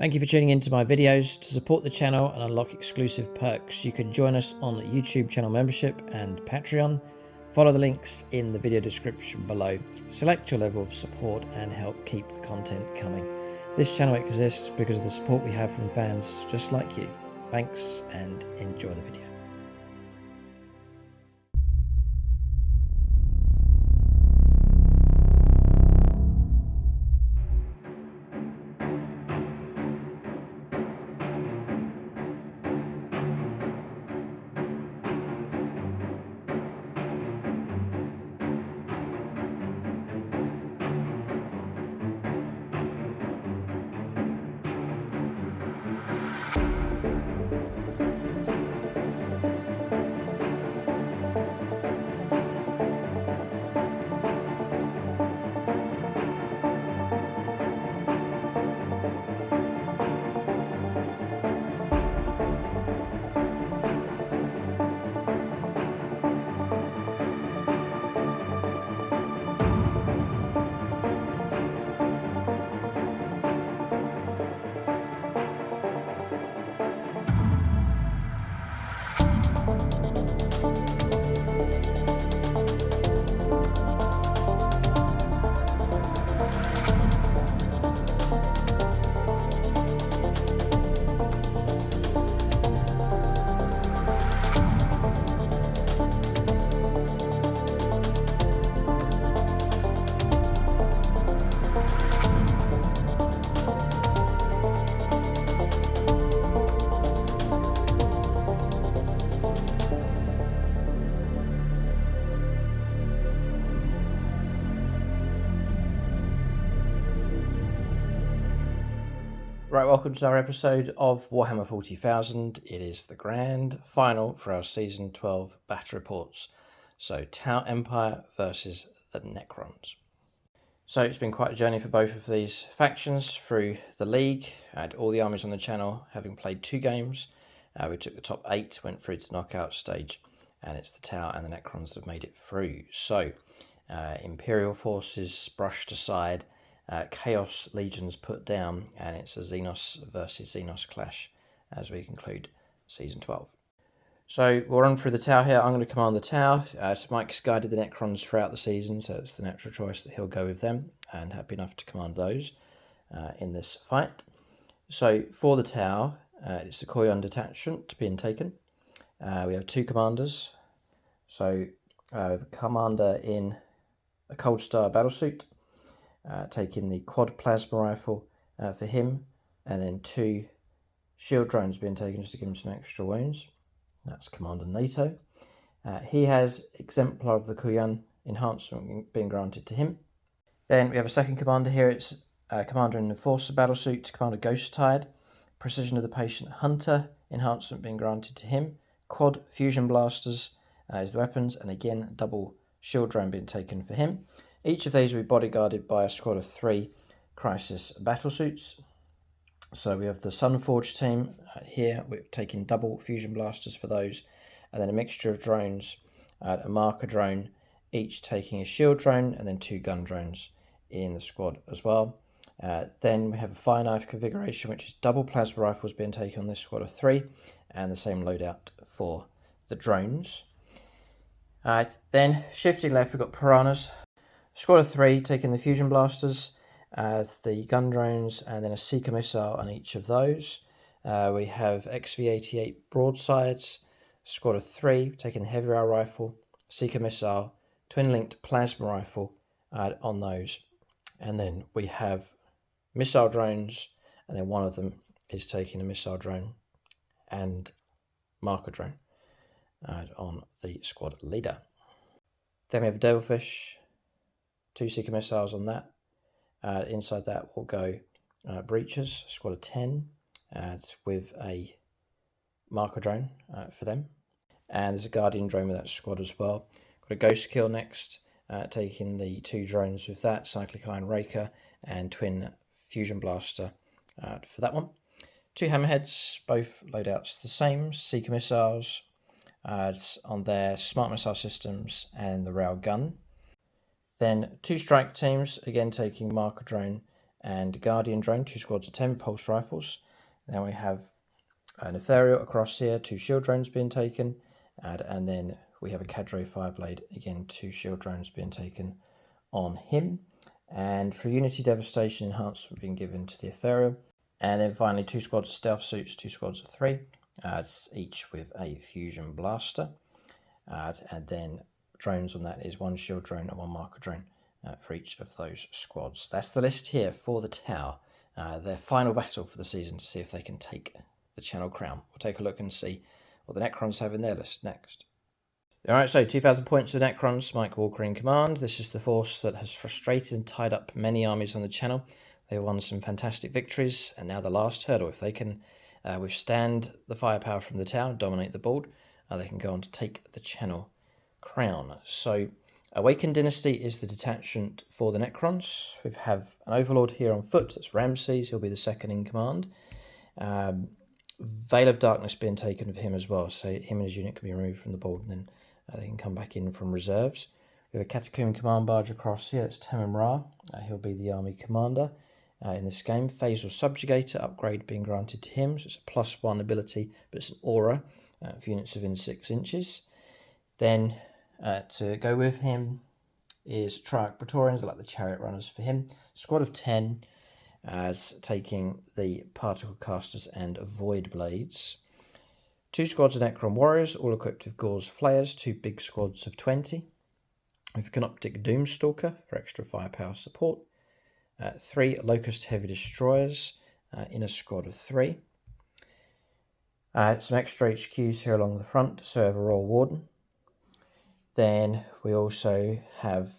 Thank you for tuning into my videos. To support the channel and unlock exclusive perks, you can join us on YouTube channel membership and Patreon. Follow the links in the video description below. Select your level of support and help keep the content coming. This channel exists because of the support we have from fans just like you. Thanks and enjoy the video. Right, welcome to our episode of Warhammer 40,000. It is the grand final for our Season 12 battle reports. So, Tau Empire versus the Necrons. So, it's been quite a journey for both of these factions through the league. I had all the armies on the channel, having played 2 games. We took the top 8, went through to the knockout stage, and it's the Tau and the Necrons that have made it through. So, Imperial forces brushed aside. Chaos Legions put down, and it's a Xenos versus Xenos Clash as we conclude Season 12. So we'll run through the Tau here. I'm going to command the Tau. Mike's guided the Necrons throughout the season, so it's the natural choice that he'll go with them, and happy enough to command those in this fight. So for the Tau, it's the KOYO detachment being taken. We have 2 commanders. So a commander in a Cold Star battlesuit, taking the quad plasma rifle for him, and then 2 shield drones being taken just to give him some extra wounds. That's Commander NATO. He has Exemplar of the KOYO enhancement being granted to him. Then we have a second commander here. It's Commander in the Enforcer battlesuit, Commander Ghosttide. Precision of the Patient Hunter enhancement being granted to him. Quad fusion blasters is the weapons, and again double shield drone being taken for him. Each of these will be bodyguarded by a squad of 3 Crisis battlesuits. So we have the Sunforge team here. We're taking double fusion blasters for those, and then a mixture of drones, a marker drone, each taking a shield drone, and then 2 gun drones in the squad as well. Then we have a fire knife configuration, which is double plasma rifles being taken on this squad of 3, and the same loadout for the drones. Then shifting left, we've got Piranhas. Squad of 3 taking the fusion blasters, the gun drones, and then a Seeker missile on each of those. We have XV-88 broadsides, squad of 3 taking the heavy rail rifle, Seeker missile, twin-linked plasma rifle on those. And then we have missile drones, and then one of them is taking a missile drone and marker drone on the squad leader. Then we have Devilfish, 2 Seeker missiles on that. Inside that will go Breachers, squad of 10, with a marker drone for them. And there's a Guardian drone with that squad as well. Got a Ghost Kill next, taking the 2 drones with that, Cyclic Iron Raker and Twin Fusion Blaster for that one. 2 Hammerheads, both loadouts the same, Seeker missiles on their Smart Missile Systems and the Rail Gun. Then 2 strike teams, again taking marker drone and Guardian drone, 2 squads of 10 pulse rifles. Then we have an Ethereal across here, 2 shield drones being taken, and then we have a Cadre Fireblade, again 2 shield drones being taken on him. And for Unity Devastation enhancement being given to the Ethereal. And then finally 2 squads of Stealth Suits, 2 squads of 3, each with a Fusion Blaster. And then drones on that is 1 shield drone and 1 marker drone for each of those squads. That's the list here for the Tau. Their final battle for the season to see if they can take the Channel Crown. We'll take a look and see what the Necrons have in their list next. Alright, so 2,000 points for the Necrons, Mike Walker in command. This is the force that has frustrated and tied up many armies on the channel. They won some fantastic victories, and now the last hurdle. If they can withstand the firepower from the Tau and dominate the board, they can go on to take the Channel Crown. So Awakened Dynasty is the detachment for the Necrons. We have an Overlord here on foot, that's Ramses, he'll be the second in command. Veil of Darkness being taken of him as well, so him and his unit can be removed from the board and then they can come back in from reserves. We have a Catacomb Command Barge across here, that's Tamim Ra, he'll be the army commander in this game. Phasal Subjugator upgrade being granted to him, so it's a +1 ability, but it's an aura for units within 6 inches. Then to go with him is Triarch Praetorians, I like the Chariot Runners for him. Squad of 10, taking the Particle Casters and Void Blades. 2 squads of Necron Warriors, all equipped with Gauze Flayers, 2 big squads of 20. We have a Canoptic Doomstalker for extra firepower support. 3 Locust Heavy Destroyers in a squad of 3. Some extra HQs here along the front, so we have a Royal Warden. Then we also have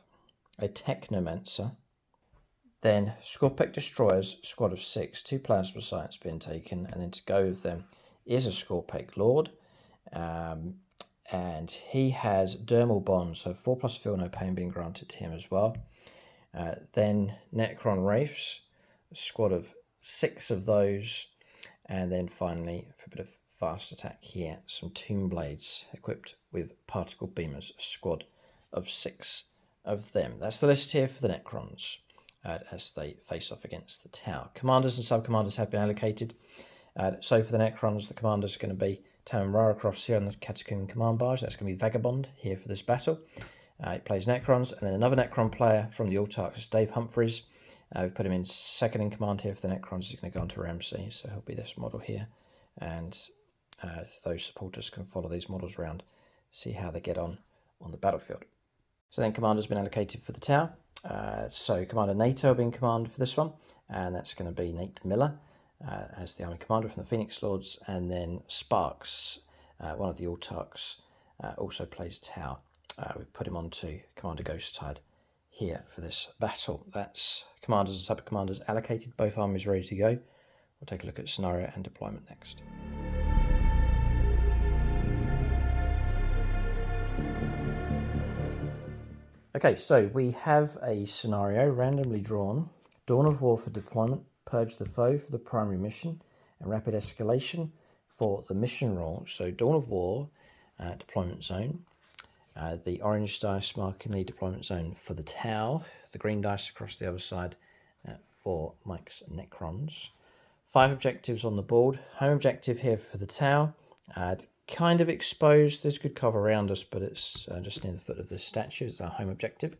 a Technomancer. Then Scorpec Destroyers, squad of 6, 2 Plasma Sights being taken, and then to go with them is a Scorpec Lord. And he has Dermal Bond, so 4+ Feel No Pain being granted to him as well. Then Necron Wraiths, a squad of 6 of those. And then finally, for a bit of fast attack here, some Tomb Blades equipped with Particle Beamers, a squad of 6 of them. That's the list here for the Necrons as they face off against the Tau. Commanders and sub-commanders have been allocated. So for the Necrons, the commanders are going to be Tamim Ra across here on the Catacomb Command Barge. That's going to be Vagabond here for this battle. He plays Necrons, and then another Necron player from the Autarchs is Dave Humphreys. We've put him in second in command here for the Necrons. He's going to go on to Ramses, so he'll be this model here. And those supporters can follow these models around, see how they get on the battlefield. So then commander's been allocated for the Tau. So Commander NATO will be in command for this one, and that's going to be Nate Miller as the army commander from the Phoenix Lords, and then Sparks, one of the Autarchs, also plays Tau. We've put him onto Commander Ghosttide here for this battle. That's commanders and sub-commanders allocated, both armies ready to go. We'll take a look at scenario and deployment next. Okay, so we have a scenario randomly drawn. Dawn of War for deployment, Purge the Foe for the primary mission, and Rapid Escalation for the mission role. So Dawn of War, deployment zone. The orange dice marking the deployment zone for the Tau, the green dice across the other side for Mike's Necrons. 5 objectives on the board. Home objective here for the Tau, kind of exposed. There's good cover around us, but it's just near the foot of this statue is our home objective.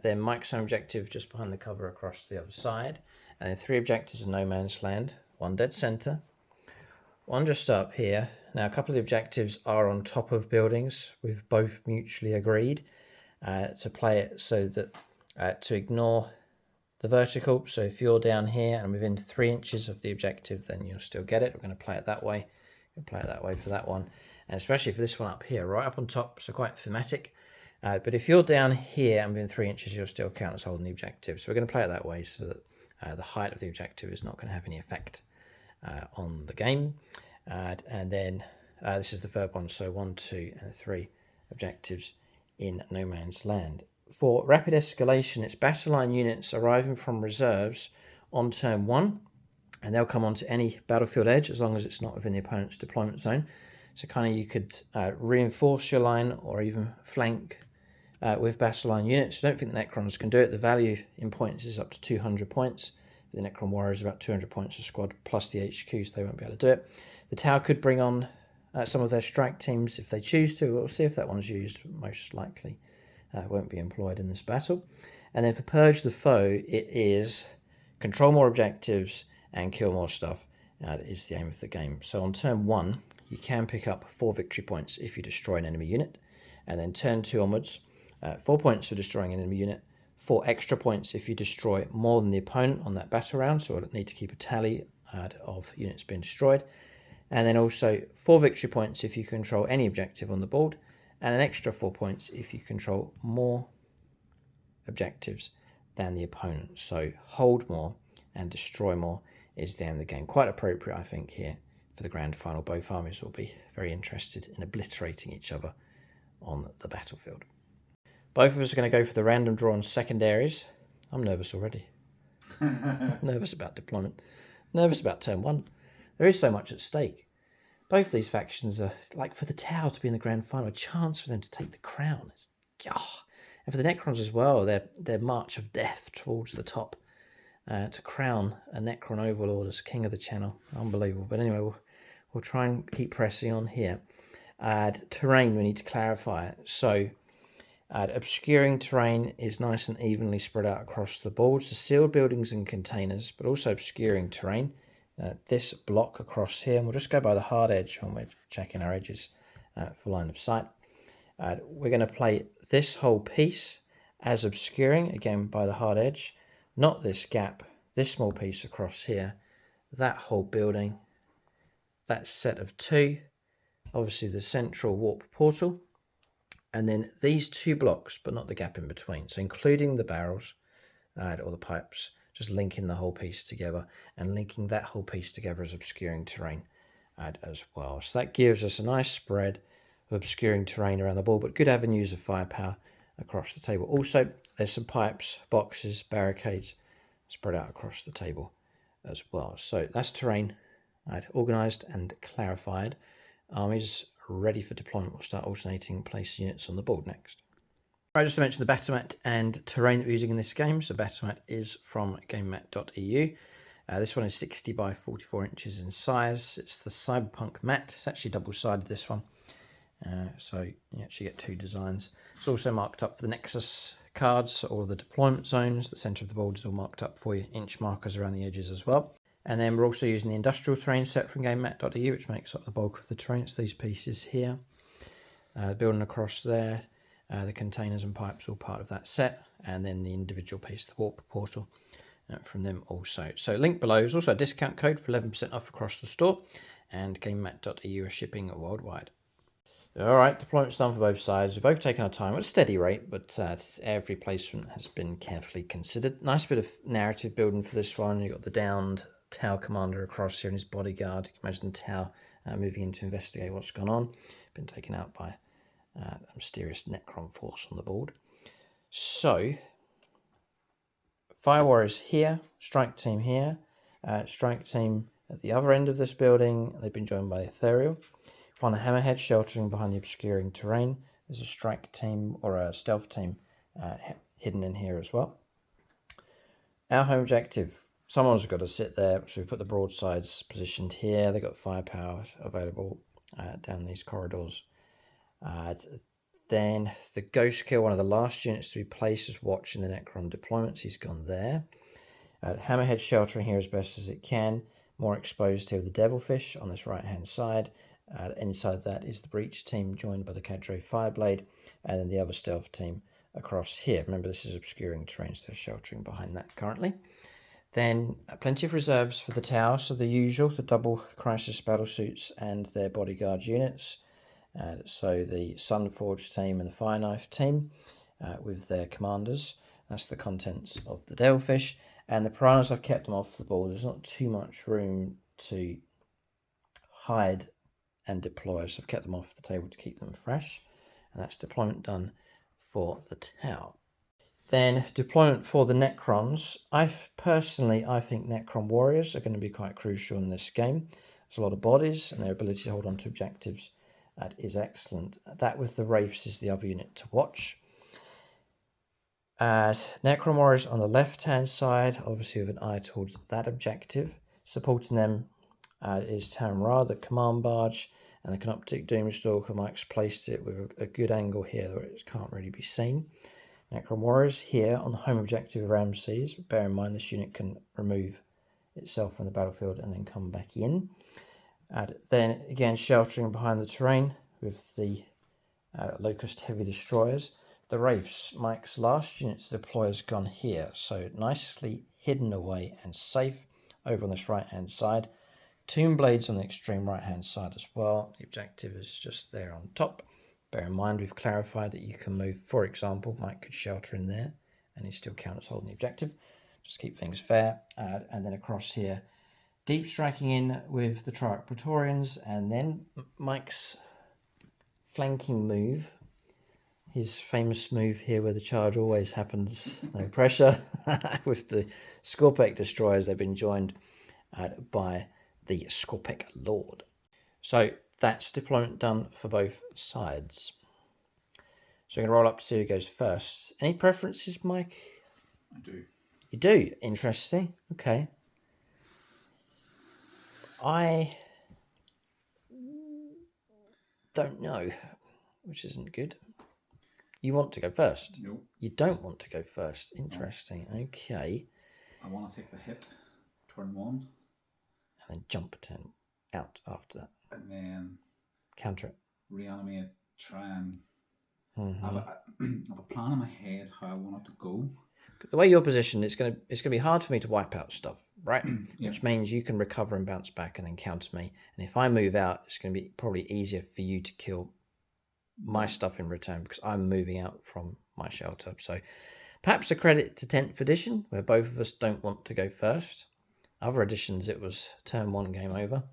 Then Mike's home objective just behind the cover across the other side. And then 3 objectives in no man's land, 1 dead center, 1 just up here. Now, a couple of the objectives are on top of buildings. We've both mutually agreed to play it so that to ignore the vertical. So if you're down here and within 3 inches of the objective, then you'll still get it. We're going to play it that way. We'll play it that way for that one. And especially for this one up here, right up on top, so quite thematic. But if you're down here and within 3 inches, you'll still count as holding the objective. So we're going to play it that way so that the height of the objective is not going to have any effect on the game. And then this is the third one, so 1, 2, and 3 objectives in no man's land. For Rapid Escalation, it's battle line units arriving from reserves on turn 1, and they'll come onto any battlefield edge as long as it's not within the opponent's deployment zone. So kind of you could reinforce your line or even flank with battle line units. I don't think the Necrons can do it. The value in points is up to 200 points. The Necron Warriors about 200 points a squad, plus the HQ, so they won't be able to do it. The Tau could bring on some of their strike teams if they choose to. We'll see if that one's used. Most likely won't be employed in this battle. And then for Purge the Foe, it is control more objectives and kill more stuff. That is the aim of the game. So on turn 1, you can pick up 4 victory points if you destroy an enemy unit. And then turn 2 onwards, 4 points for destroying an enemy unit, 4 extra points if you destroy more than the opponent on that battle round, so we'll need to keep a tally of units being destroyed. And then also 4 victory points if you control any objective on the board, and an extra 4 points if you control more objectives than the opponent. So hold more and destroy more is the aim of the game. Quite appropriate, I think, here for the grand final. Both armies will be very interested in obliterating each other on the battlefield. Both of us are going to go for the random draw on secondaries. I'm nervous already. Nervous about deployment. Nervous about turn 1. There is so much at stake. Both these factions are, like for the Tau to be in the grand final, a chance for them to take the crown. And for the Necrons as well, their march of death towards the top to crown a Necron Overlord as King of the Channel. Unbelievable. But anyway, we'll try and keep pressing on here. Terrain, we need to clarify it. So obscuring terrain is nice and evenly spread out across the board. So sealed buildings and containers, but also obscuring terrain. This block across here, and we'll just go by the hard edge when we're checking our edges for line of sight. We're going to play this whole piece as obscuring, again by the hard edge, not this gap, this small piece across here, that whole building, that set of 2, obviously the central warp portal, and then these 2 blocks, but not the gap in between. So including the barrels or the pipes, just linking the whole piece together and linking that whole piece together as obscuring terrain as well. So that gives us a nice spread of obscuring terrain around the board, but good avenues of firepower across the table. Also, there's some pipes, boxes, barricades spread out across the table as well. So that's terrain organised and clarified. Armies ready for deployment. We'll start alternating place units on the board next. Right, just to mention the battle mat and terrain that we're using in this game. So battle mat is from gamemat.eu. This one is 60 by 44 inches in size. It's the Cyberpunk mat. It's actually double-sided, this one. So you actually get 2 designs. It's also marked up for the Nexus cards or the deployment zones. The centre of the board is all marked up for you. Inch markers around the edges as well. And then we're also using the industrial terrain set from gamemat.eu, which makes up the bulk of the terrain. It's these pieces here. Building across there. The containers and pipes all part of that set, and then the individual piece, the warp portal, from them also. So link below is also a discount code for 11% off across the store, and gamemat.eu are shipping worldwide. All right, deployment's done for both sides. We've both taken our time at a steady rate, but every placement has been carefully considered. Nice bit of narrative building for this one. You've got the downed Tau commander across here and his bodyguard. You can imagine the Tau moving in to investigate what's gone on. Been taken out by a mysterious Necron force on the board. So, Fire Warriors here, Strike Team here, Strike Team at the other end of this building. They've been joined by Ethereal. On a Hammerhead sheltering behind the obscuring terrain. There's a Strike Team or a Stealth Team hidden in here as well. Our home objective, someone's got to sit there, so we put the broadsides positioned here. They've got firepower available down these corridors. Then the Ghost Kill, one of the last units to be placed, is watching the Necron deployments. He's gone there. Hammerhead sheltering here as best as it can. More exposed here with the Devilfish on this right-hand side. Inside that is the Breach team joined by the Cadre Fireblade, and then the other Stealth team across here. Remember, this is obscuring terrain, so they're sheltering behind that currently. Then plenty of reserves for the Tau, so the usual, the double Crisis Battlesuits and their bodyguard units. So the Sunforge team and the Fire Knife team with their commanders. That's the contents of the Devilfish. And the Piranhas, I've kept them off the board. There's not too much room to hide and deploy, so I've kept them off the table to keep them fresh. And that's deployment done for the Tau. Then deployment for the Necrons. I think Necron Warriors are going to be quite crucial in this game. There's a lot of bodies, and their ability to hold on to objectives is excellent. That with the Wraiths is the other unit to watch. Necron Warriors on the left-hand side, obviously with an eye towards that objective. Supporting them is Tam Ra, the command barge, and the Canoptic Doomstalker. Mike's placed it with a good angle here where it can't really be seen. Necron Warriors here on the home objective of Ramses. Bear in mind this unit can remove itself from the battlefield and then come back in. Then again sheltering behind the terrain with the Locust Heavy Destroyers. The Wraiths, Mike's last unit to deploy, has gone here, so nicely hidden away and safe over on this right hand side. Tomb Blades on the extreme right hand side as well. The objective is just there on top. Bear in mind we've clarified that you can move, for example, Mike could shelter in there and he still counts holding the objective. Just keep things fair. And then across here, deep striking in with the Triarch Praetorians, and then Mike's flanking move. His famous move here where the charge always happens, no pressure. With the Scorpec Destroyers, they've been joined by the Scorpec Lord. So that's deployment done for both sides. So we're going to roll up to see who goes first. Any preferences, Mike? I do. You do? Interesting. Okay. I don't know, which isn't good. You want to go first? No. You don't want to go first. Interesting. No. Okay. I want to take the hit, turn 1. And then jump turn out after that. And then counter it. Reanimate, try and... I have a plan in my head how I want it to go. The way you're positioned, it's gonna be hard for me to wipe out stuff, right? Yeah. Which means you can recover and bounce back and then counter me. And if I move out, it's going to be probably easier for you to kill my stuff in return because I'm moving out from my shelter. So perhaps a credit to 10th edition where both of us don't want to go first. Other editions, it was turn 1, game over.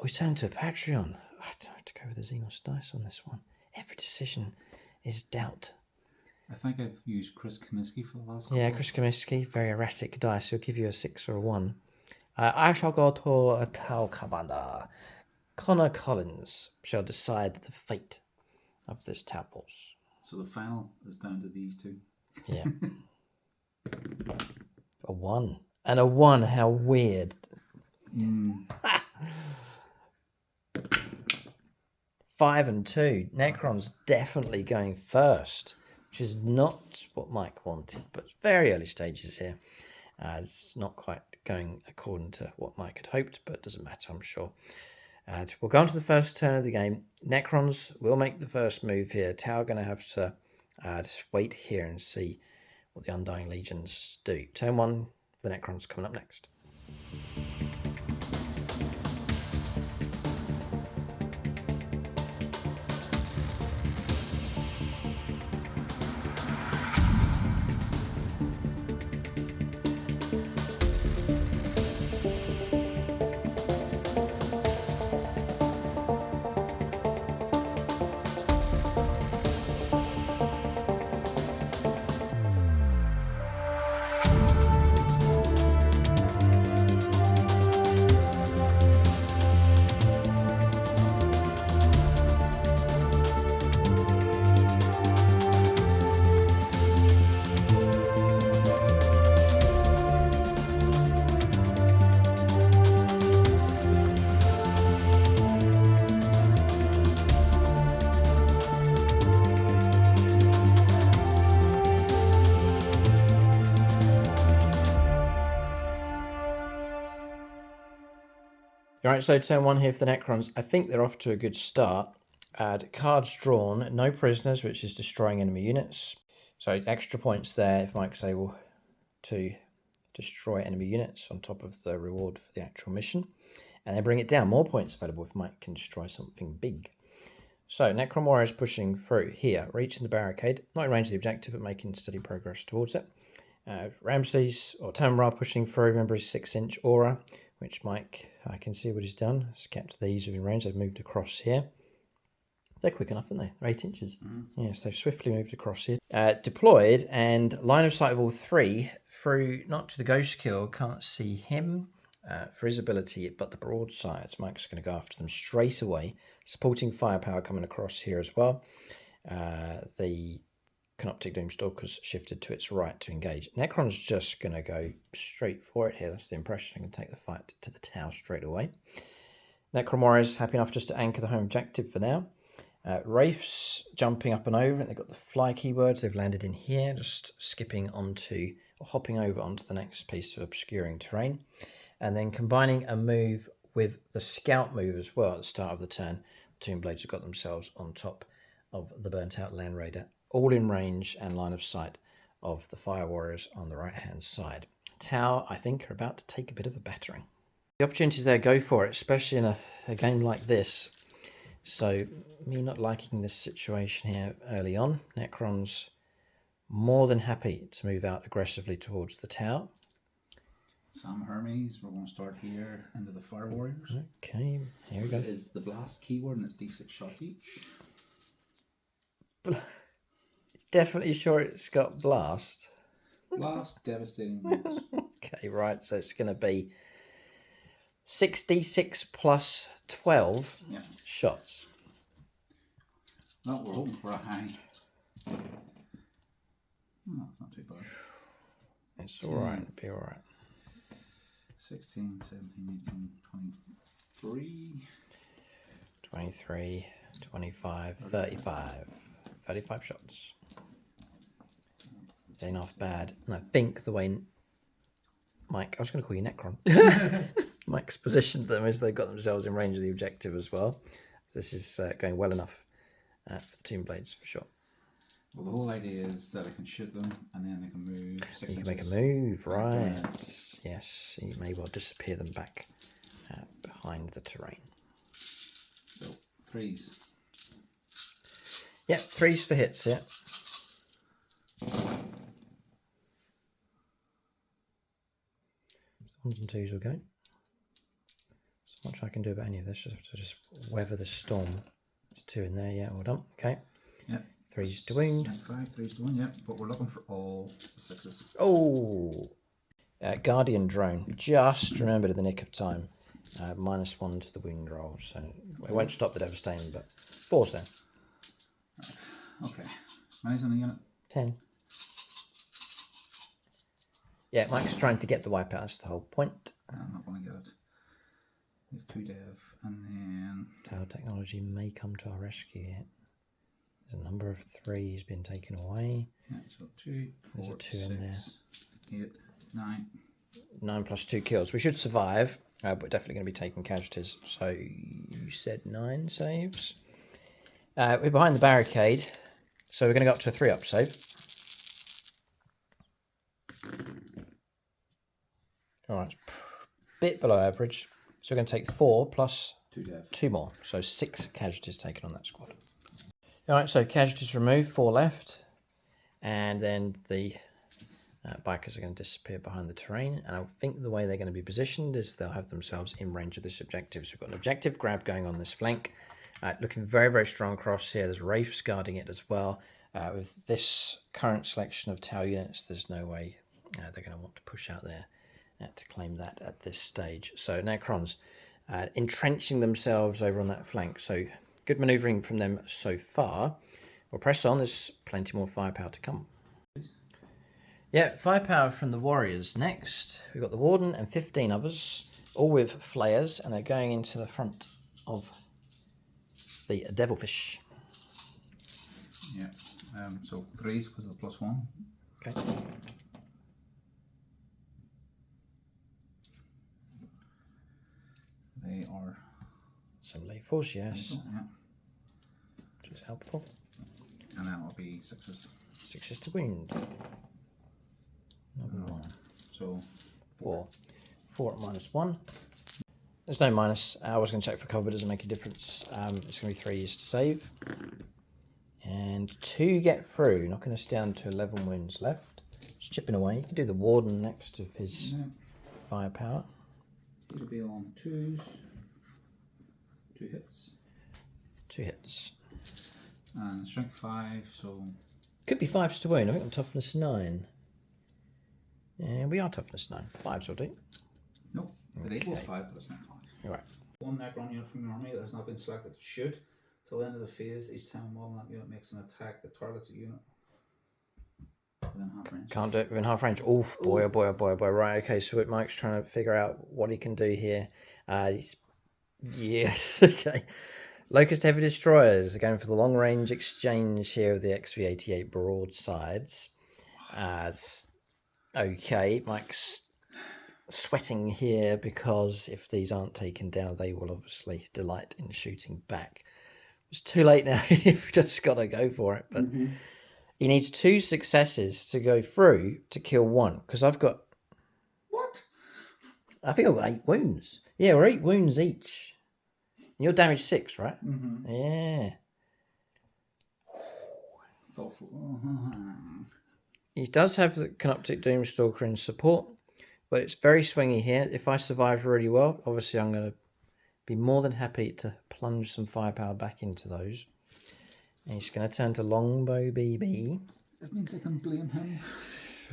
We turn to a Patreon. I have to go with the Xenos dice on this one. Every decision is doubt. I think I've used Chris Comiskey for the last couple. Yeah, Chris Comiskey, very erratic dice. He'll give you a 6 or a 1. I shall go to a Tau Commander. Connor Collins shall decide the fate of this Tau Force. So the final is down to these two. Yeah. A 1. And a 1, how weird. 5 and 2. Necron's definitely going first, which is not what Mike wanted, but very early stages here. It's not quite going according to what Mike had hoped, but it doesn't matter, I'm sure. We'll go on to the first turn of the game. Necrons will make the first move here. Tau are going to have to wait here and see what the Undying Legions do. Turn 1 for the Necrons coming up next. All right, so turn 1 here for the Necrons. I think they're off to a good start. Cards drawn, no prisoners, which is destroying enemy units. So extra points there if Mike's able to destroy enemy units on top of the reward for the actual mission. And then bring it down. More points available if Mike can destroy something big. So Necron Warriors pushing through here, reaching the barricade. Not in range of the objective, but making steady progress towards it. Ramses, or Tam Ra pushing through. Remember his 6-inch aura, which Mike, I can see what he's done. He's kept these within range. They've moved across here. They're quick enough, aren't they? They're 8 inches. Yes, they've swiftly moved across here. Deployed, and line of sight of all 3 through, not to the ghost kill, can't see him for his ability, but the broadsides. Mike's going to go after them straight away. Supporting firepower coming across here as well. The Canoptic Doomstalker's shifted to its right to engage. Necron's just going to go straight for it here. That's the impression. I'm going to take the fight to the tower straight away. Necron Warriors happy enough just to anchor the home objective for now. Wraiths jumping up and over, and they've got the fly keywords. They've landed in here, just skipping onto, or hopping over onto the next piece of obscuring terrain. And then combining a move with the scout move as well at the start of the turn. The Tomb Blades have got themselves on top of the burnt out Land Raider, all in range and line of sight of the Fire Warriors on the right hand side. Tau, I think, are about to take a bit of a battering. The opportunities there, go for it, especially in a game like this. So, me not liking this situation here early on. Necron's more than happy to move out aggressively towards the tower. Sam Hermes, we're going to start here into the Fire Warriors. Okay, here we go. It is the blast keyword and it's d6 shots each. Definitely sure it's got blast. Blast, devastating wounds. Okay, right, so it's going to be 6d6 plus 12 shots. No, we're hoping for a high. Oh, it's not too bad. It's alright, it'll be alright. 16, 17, 18, 23. 23, 25, 35. 35 shots. Ain't half bad. And I think the way Mike, I was going to call you Necron. Mike's positioned them as they've got themselves in range of the objective as well. So this is going well enough for the Tomb Blades for sure. Well, the whole idea is that I can shoot them and then they can move 6 You can inches. make a move, right. Yes, you may well disappear them back behind the terrain. So, 3s. Yeah, 3s for hits, yeah. Ones and 2s will go. So much I can do about any of this. Just have to just weather the storm. There's 2 in there, yeah, well done. Okay. Yeah. 3s to wound. 5, 3s to wound, yeah. But we're looking for all 6s. Oh! Guardian Drone. Just remembered in the nick of time. -1 to the wound roll. So it won't stop the devastation, but 4s then. Right. Okay. Many's in the unit? 10. Yeah, Mike's trying to get the wipeout. That's the whole point. I'm not going to get it. We have 2 dev, and then... Tower technology may come to our rescue yet. There's a number of 3s been taken away. Yeah, so 2, 4, There's a 2 6, in there. 8, 9. 9 plus 2 kills. We should survive, but we're definitely going to be taking casualties. So you said 9 saves. We're behind the barricade, so we're going to go up to a 3-up save. Alright, it's a bit below average. So we're going to take 4 plus 2 dev. 2 more. So 6 casualties taken on that squad. Alright, so casualties removed, 4 left. And then the bikers are going to disappear behind the terrain. And I think the way they're going to be positioned is they'll have themselves in range of this objective. So we've got an objective grab going on this flank. Looking very, very strong across here. There's Wraiths guarding it as well. With this current selection of Tau units, there's no way they're going to want to push out there to claim that at this stage. So Necrons entrenching themselves over on that flank. So good manoeuvring from them so far. We'll press on. There's plenty more firepower to come. Yeah, firepower from the Warriors next. We've got the Warden and 15 others, all with flares, and they're going into the front of the Devilfish. Yeah. So 3s because of the +1. Okay. They are Some lethals, yes. lethal, yeah. Which is helpful. And then it'll be 6s. 6 to wound. Number 1. So 4. 4 at -1. There's no minus. I was going to check for cover, but it doesn't make a difference. It's going to be 3s to save. And 2 get through, knocking us down to 11 wounds left. Just chipping away. You can do the Warden next of his firepower. It'll be on 2s. 2 hits. 2 hits. And strength 5, so... Could be 5s to wound. I think I'm toughness 9. Yeah, we are toughness 9. 5s will do. Nope. It equals 5, but it's not 5. You're right. One Necron unit from your army that has not been selected to shoot. Till the end of the phase, each time a model in that unit makes an attack that targets a unit. within half range. Can't do it within half range. Oof, boy, oh boy, oh boy, oh boy. Right, okay, so Mike's trying to figure out what he can do here. Okay. Locust Heavy Destroyers are going for the long-range exchange here of the XV-88 broadsides. Okay, Mike's sweating here because if these aren't taken down, they will obviously delight in shooting back. It's too late now. You've just got to go for it. But he needs 2 successes to go through to kill 1. Because I've got... What? I think I've got 8 wounds. Yeah, we're 8 wounds each. You're damage 6, right? Yeah. He does have the Canoptic Doomstalker in support, but it's very swingy here. If I survive really well, obviously I'm going to be more than happy to plunge some firepower back into those. And he's going to turn to Longbow BB. That means I can blame him.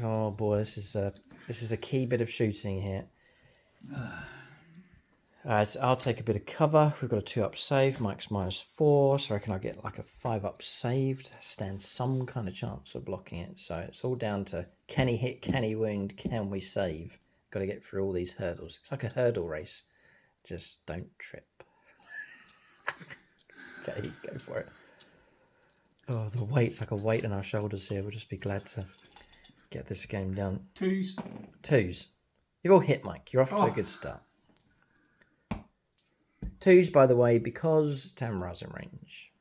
Oh boy, this is a key bit of shooting here. So I'll take a bit of cover. We've got a 2-up save. Mike's -4, so I reckon I'll get like a 5-up saved. Stand some kind of chance of blocking it. So it's all down to can he hit, can he wound, can we save? Got to get through all these hurdles. It's like a hurdle race. Just don't trip. Okay, go for it. Oh, the weight's like a weight on our shoulders here. We'll just be glad to get this game done. 2s. 2s. You've all hit, Mike. You're off to a good start. 2s, by the way, because Tamara's in range.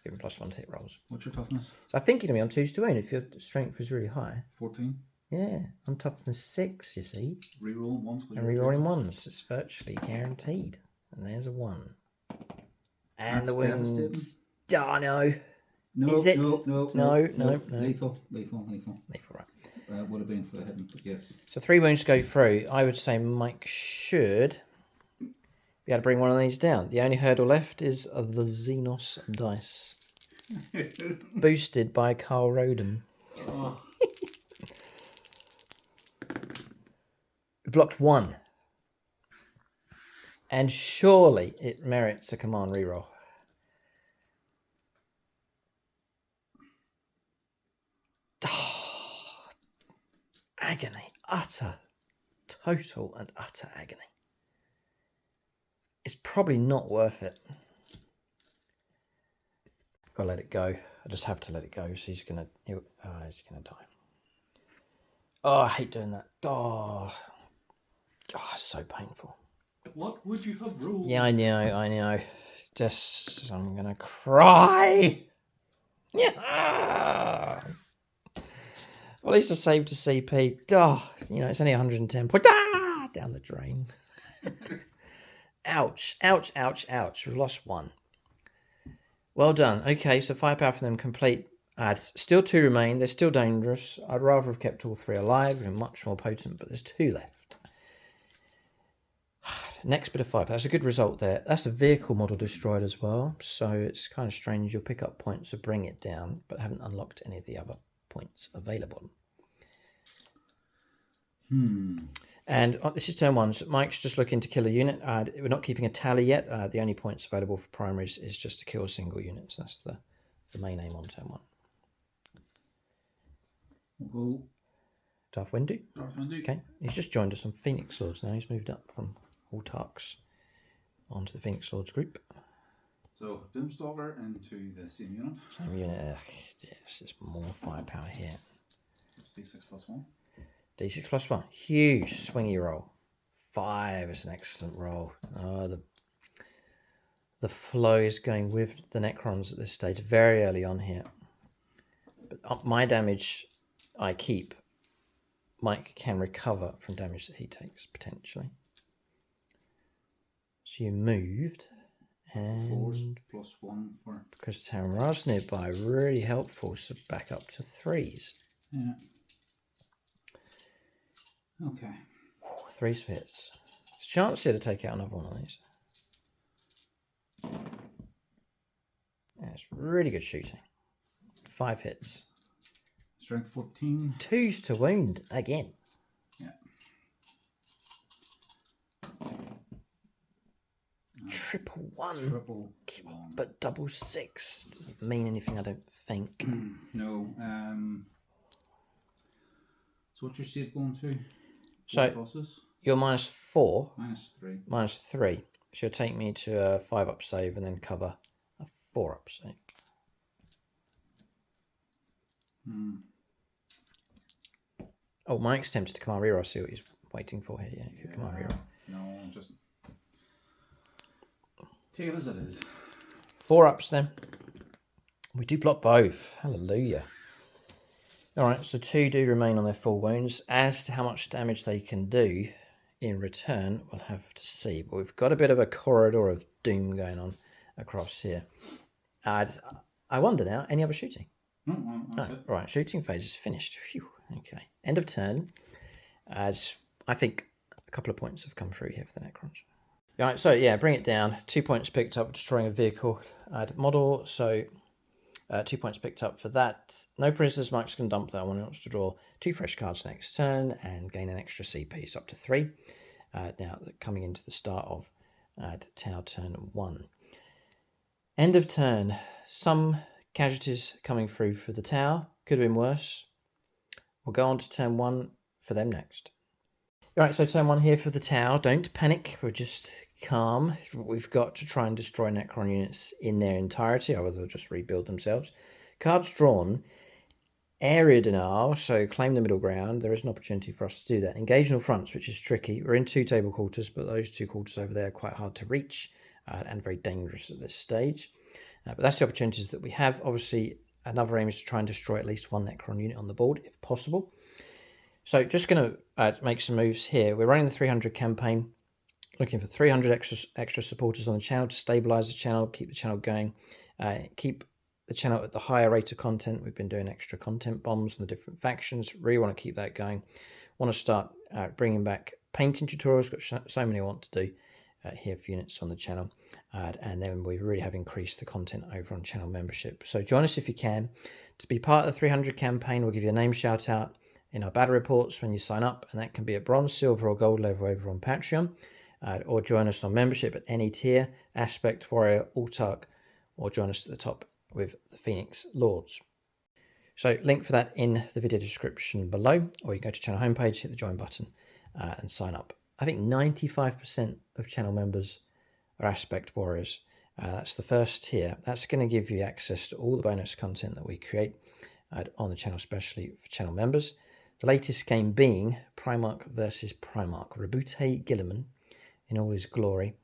Give him +1 to hit rolls. What's your toughness? So I think you're going to be on 2s to win if your strength is really high. 14. Yeah, I'm toughness 6, you see. Rerolling once. And rerolling 1s. It's virtually guaranteed. And there's a 1. And that's the wounds. Oh, no. No, is it? No. Lethal, right. Would have been for the hidden, but yes. So 3 wounds go through. I would say Mike should be able to bring one of these down. The only hurdle left is the Xenos dice. Boosted by Carl Roden. Oh. We blocked 1. And surely it merits a command reroll. Oh, agony. Total and utter agony. It's probably not worth it. Gotta let it go. I just have to let it go. So he's gonna die. Oh, I hate doing that. Oh, it's so painful. What would you have ruled? Yeah, I know. Just, I'm gonna cry. Yeah. Well, at least I saved a CP. Oh, it's only 110 points. Down the drain. Ouch. We've lost 1. Well done. Okay, so firepower from them complete. Still 2 remain. They're still dangerous. I'd rather have kept all 3 alive. They're much more potent, but there's 2 left. Next bit of firepower. That's a good result there. That's a vehicle model destroyed as well. So it's kind of strange. You'll pick up points to bring it down, but haven't unlocked any of the other points available. And this is turn 1. So Mike's just looking to kill a unit. We're not keeping a tally yet. The only points available for primaries is just to kill a single unit. So that's the main aim on turn 1. We'll go Darth Windu. Darth Windu. Okay. He's just joined us on Phoenix Lords now. He's moved up from Autarchs onto the Phoenix Lords group. So Doomstalker into the same unit. Same unit. Yes, there's more firepower here. It's D6 +1. D6 +1. Huge swingy roll. 5 is an excellent roll. Oh, the flow is going with the Necrons at this stage, very early on here. But my damage I keep, Mike can recover from damage that he takes, potentially. So you moved. And 4s +1 for... Because Tamara's nearby, really helpful, so back up to 3s. Yeah. Okay. 3 hits. There's a chance here to take out another one of these. Yeah, it's really good shooting. 5 hits. Strength 14. 2s to wound again. Yeah. Triple 1. Triple 1. But double 6 doesn't mean anything, I don't think. No. So what's your save going to? So bosses? you're -4. -3. -3. She'll take me to a 5-up save and then cover a 4-up save. Oh, Mike's tempted to command reroll. I see what he's waiting for here. Yeah, command reroll. No, just take it as it is. 4-ups then. We do block both. Hallelujah. Alright, so 2 do remain on their full wounds. As to how much damage they can do in return, we'll have to see. But we've got a bit of a corridor of doom going on across here. I wonder now, any other shooting? No, that's it. Right, shooting phase is finished. Phew, okay. End of turn. As I think a couple of points have come through here for the Necrons. Right, so yeah, bring it down. 2 points picked up for destroying a vehicle. Add model, so 2 points picked up for that. No prisoners. Mike's can dump that one. He wants to draw 2 fresh cards next turn and gain an extra CP, so up to 3. Now, coming into the start of Tau turn 1. End of turn. Some casualties coming through for the Tau. Could have been worse. We'll go on to turn 1 for them next. Alright, so turn 1 here for the Tau. Don't panic. We're just calm. We've got to try and destroy Necron units in their entirety, otherwise they'll just rebuild themselves. Cards drawn. Area denial, so claim the middle ground. There is an opportunity for us to do that. Engage on fronts, which is tricky. We're in 2 table quarters, but those 2 quarters over there are quite hard to reach and very dangerous at this stage. But that's the opportunities that we have. Obviously, another aim is to try and destroy at least 1 Necron unit on the board, if possible. So just going to make some moves here. We're running the 300 campaign, looking for 300 extra supporters on the channel to stabilize the channel, keep the channel going, keep the channel at the higher rate of content. We've been doing extra content bombs on the different factions. Really want to keep that going. Want to start bringing back painting tutorials. Got so many I want to do here for units on the channel. And then we really have increased the content over on channel membership. So join us if you can. To be part of the 300 campaign, we'll give you a name shout out in our battle reports when you sign up. And that can be at bronze, silver or gold level over on Patreon. Or join us on membership at any tier, Aspect, Warrior, Autarch, or join us at the top with the Phoenix Lords. So link for that in the video description below, or you can go to channel homepage, hit the join button and sign up. I think 95% of channel members are Aspect Warriors. That's the first tier. That's going to give you access to all the bonus content that we create on the channel, especially for channel members. The latest game being Primarch versus Primarch, Rabute Gilliman in all his glory.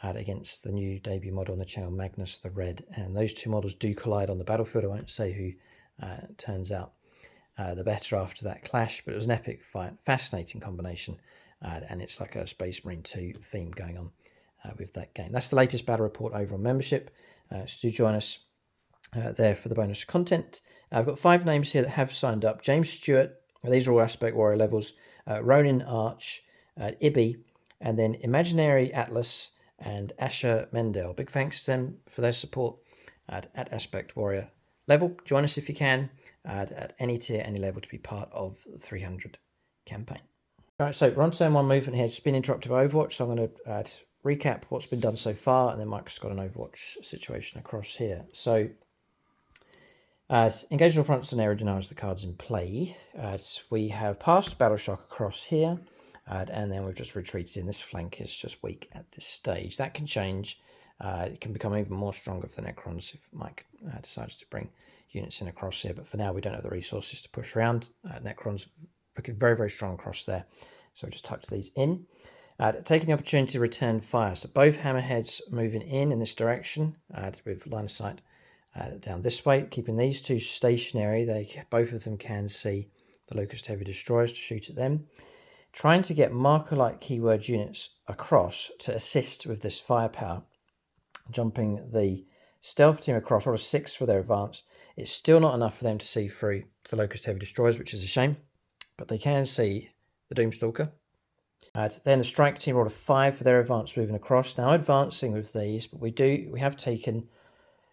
Against the new debut model on the channel, Magnus the Red. And those 2 models do collide on the battlefield. I won't say who turns out the better after that clash, but it was an epic fight. Fascinating combination. And it's like a Space Marine 2 theme going on with that game. That's the latest battle report over on membership. So do join us there for the bonus content. I've got 5 names here that have signed up. James Stewart. These are all Aspect Warrior levels. Ronin Arch. Ibby. And then Imaginary Atlas. And Asher Mendel. Big thanks to them for their support at Aspect Warrior level. Join us if you can at any tier, any level to be part of the 300 campaign. All right, so we're on turn 1 movement here. It's been interrupted by Overwatch, so I'm going to recap what's been done so far, and then Mike's got an Overwatch situation across here. So engage on fronts and area denials the cards in play. We have passed Battle Shock across here. And then we've just retreated in. This flank is just weak at this stage. That can change. It can become even more stronger for the Necrons if Mike decides to bring units in across here. But for now, we don't have the resources to push around. Necrons looking very, very strong across there. So we'll just tuck these in. Taking the opportunity to return fire. So both hammerheads moving in this direction with line of sight down this way. Keeping these 2 stationary. Both of them can see the Locust Heavy Destroyers to shoot at them. Trying to get marker-like keyword units across to assist with this firepower. Jumping the stealth team across, or a 6 for their advance. It's still not enough for them to see through the Locust Heavy Destroyers, which is a shame. But they can see the Doomstalker. Then the strike team rolled a 5 for their advance moving across. Now advancing with these, but we have taken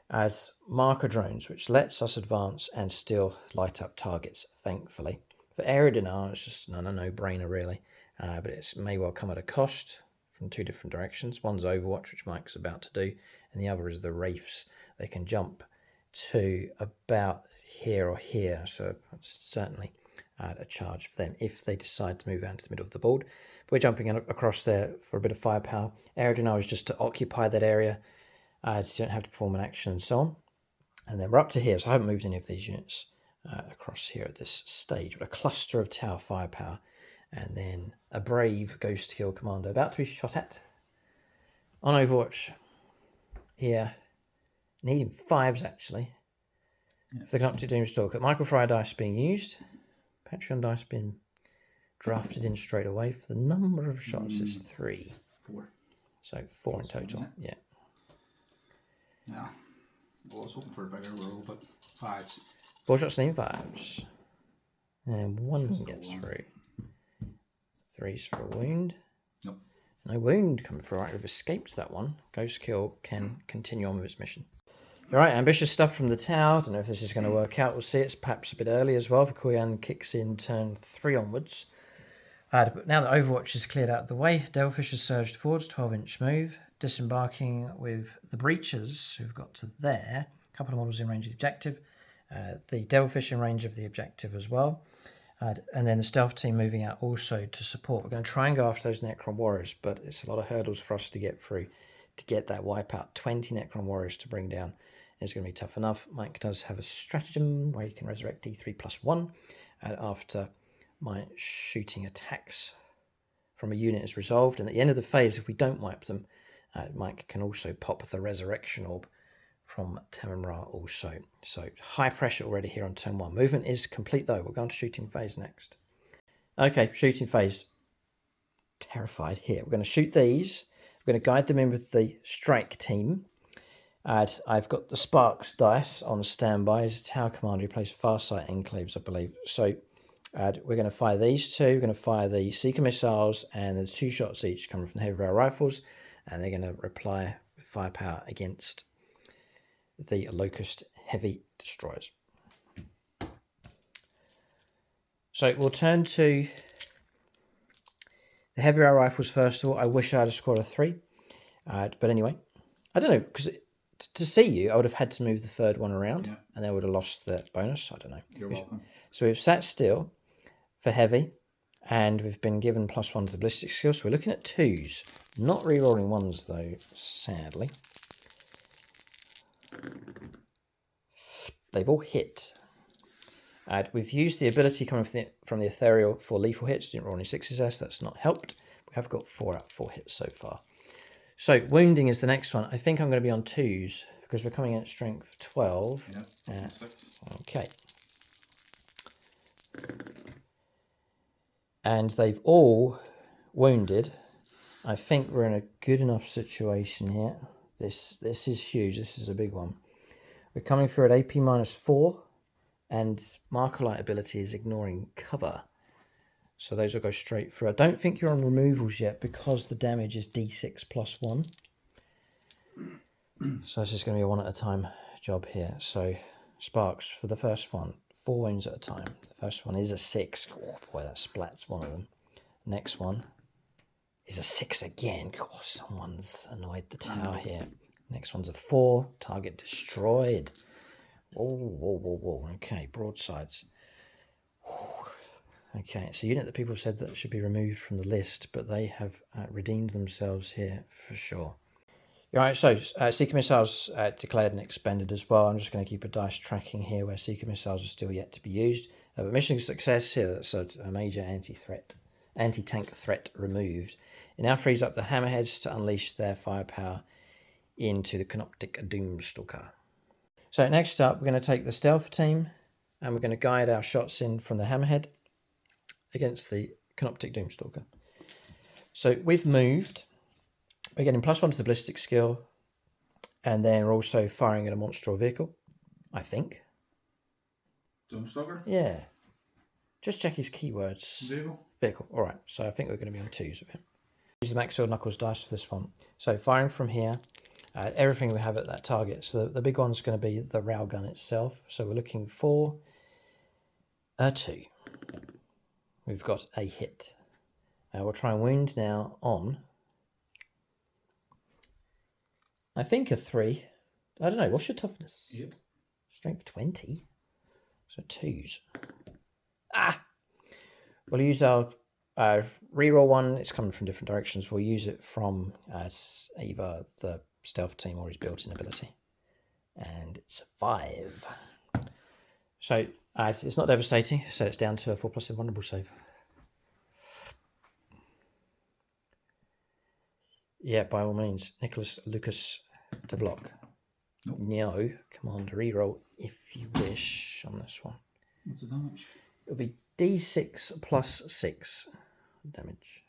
as marker drones, which lets us advance and still light up targets, thankfully. For area denial, it's just a no-brainer, really. But it may well come at a cost from 2 different directions. One's Overwatch, which Mike's about to do, and the other is the Wraiths. They can jump to about here or here, so certainly add a charge for them if they decide to move out to the middle of the board. We're jumping across there for a bit of firepower. Area denial is just to occupy that area. So you don't have to perform an action and so on. And then we're up to here, so I haven't moved any of these units across here at this stage. But a cluster of tower firepower, and then a brave ghost kill commander about to be shot at. On Overwatch here, needing 5s actually. Yeah. For the Canoptic Doomstalker, Michael Fryer dice being used. Patreon dice being drafted in straight away. For the number of shots is 3. 4. So 4 in total, yeah. Yeah. Well, I was hoping for a bigger roll, but 5s. 4 shots needing 5s. And 1 gets through. 3's for a wound. Nope. No wound coming through. Right, we've escaped that one. Ghost kill can continue on with its mission. All right, ambitious stuff from the tower. Don't know if this is going to work out. We'll see. It's perhaps a bit early as well for KOYO kicks in turn 3 onwards. But now that Overwatch is cleared out of the way, Devilfish has surged forwards, 12-inch move, disembarking with the Breachers, who've got to there. A couple of models in range of the objective. The Devilfish in range of the objective as well. And then the stealth team moving out also to support. We're going to try and go after those Necron warriors, but it's a lot of hurdles for us to get through to get that wipeout. 20 Necron warriors to bring down is going to be tough enough. Mike does have a stratagem where you can resurrect D3 plus 1 after my shooting attacks from a unit is resolved. And at the end of the phase, if we don't wipe them, Mike can also pop the resurrection orb from Tamara also. So high pressure already here on turn 1. Movement is complete though. We're going to shooting phase next. Okay, shooting phase. Terrified here. We're going to shoot these. We're going to guide them in with the strike team. I've got the Sparks dice on standby. It's a tower commander who plays Farsight Enclaves, I believe. So we're going to fire these 2. We're going to fire the Seeker missiles, and there's 2 shots each coming from the heavy rail rifles, and they're going to reply with firepower against the Locust heavy destroyers. So we'll turn to the heavy rail rifles first of all. I wish I had a squad of 3, but anyway, I don't know, because to see you, I would have had to move the 3rd one around, and they would have lost the bonus. I don't know. You're welcome. So we've sat still for heavy, and we've been given +1 to the ballistic skill. So we're looking at 2s, not re-rolling 1s though, sadly. They've all hit. We've used the ability coming from the ethereal for lethal hits. Didn't roll any 6s there, so that's not helped. We have got 4 out of 4 hits so far. So wounding is the next one. I think I'm going to be on 2s because we're coming in at strength 12. Yeah, okay. And they've all wounded. I think we're in a good enough situation here. This is huge. This is a big one. We're coming through at AP -4, and Markerlight ability is ignoring cover. So those will go straight through. I don't think you're on removals yet because the damage is D6 plus 1. So this is going to be a 1 at a time job here. So Sparks for the first one, 4 wounds at a time. The first one is a 6. Oh boy, that splats one of them. Next one is a 6 again. God, someone's annoyed the tower here. Next one's a 4. Target destroyed. Whoa. Okay, broadsides. Okay, it's a unit that people have said that should be removed from the list, but they have redeemed themselves here for sure. All right, so Seeker Missiles declared and expended as well. I'm just going to keep a dice tracking here where Seeker Missiles are still yet to be used. But mission success here, that's a major anti-tank threat removed. It now frees up the Hammerheads to unleash their firepower into the Canoptic Doomstalker. So next up, we're going to take the stealth team and we're going to guide our shots in from the Hammerhead against the Canoptic Doomstalker. So we've moved. We're getting +1 to the ballistic skill, and then we're also firing at a monster or vehicle, I think. Doomstalker? Yeah. Just check his keywords. Vehicle. All right. So I think we're going to be on 2s of him. Use the Max Sword Knuckles dice for this one. So firing from here, everything we have at that target. So the big one's going to be the railgun itself. So we're looking for a 2. We've got a hit. We'll try and wound now on, I think, a 3. I don't know. What's your toughness? Yep. Strength 20. So 2s. We'll use our reroll one. It's coming from different directions. We'll use it from either the stealth team or his built-in ability. And it's a 5. So it's not devastating, so it's down to a 4+ invulnerable save. Yeah, by all means. Nicholas Lucas to block. Nope. No, command reroll if you wish on this one. What's the damage? It'll be D6 plus 6 damage.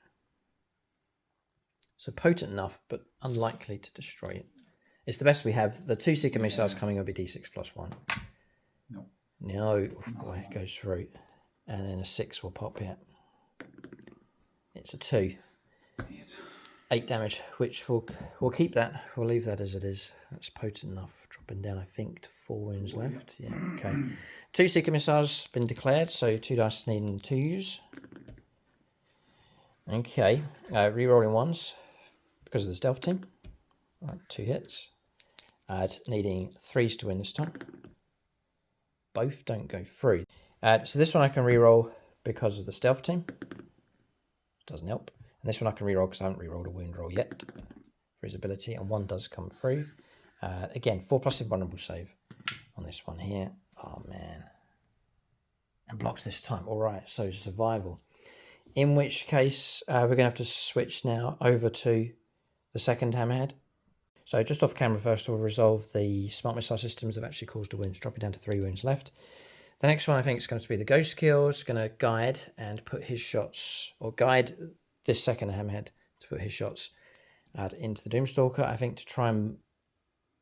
So potent enough, but unlikely to destroy it. It's the best we have. The 2 Seeker missiles coming will be D6 plus 1. No. No, boy, it goes through. And then a 6 will pop out. It's a 2. 8 damage, which we'll keep that. We'll leave that as it is. That's potent enough. Dropping down, I think, to 4 wounds left. Yeah, okay. 2 Seeker missiles been declared, so 2 dice needing 2s. Okay, re-rolling 1s because of the stealth team. Right, 2 hits. Needing 3s to win this time. Both don't go through. So this one I can re-roll because of the stealth team. Doesn't help. And this one I can reroll because I haven't rerolled a wound roll yet for his ability, and 1 does come through. Again, 4+ invulnerable save on this one here. Oh man. And blocks this time. All right, so survival. In which case, we're going to have to switch now over to the second hammerhead. So just off camera first, we'll resolve the smart missile systems have actually caused a wound, dropping down to 3 wounds left. The next one I think is going to be the ghost kill. It's going to guide and put his shots, or guide this second hammerhead to put his shots into the Doomstalker. I think to try and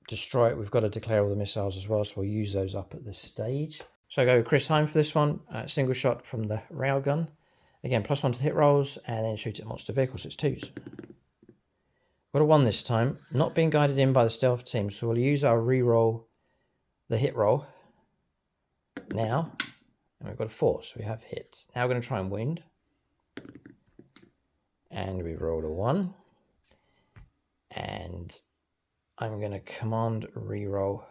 destroy it, we've got to declare all the missiles as well, so we'll use those up at this stage. So I go with Chris Heim for this one. Single shot from the railgun. Again, +1 to the hit rolls, and then shoot at monster vehicles. It's 2s. Got a 1 this time. Not being guided in by the stealth team, so we'll use our reroll, the hit roll now. And we've got a 4, so we have hit. Now we're going to try and wound. And we rolled a 1. And I'm going to command reroll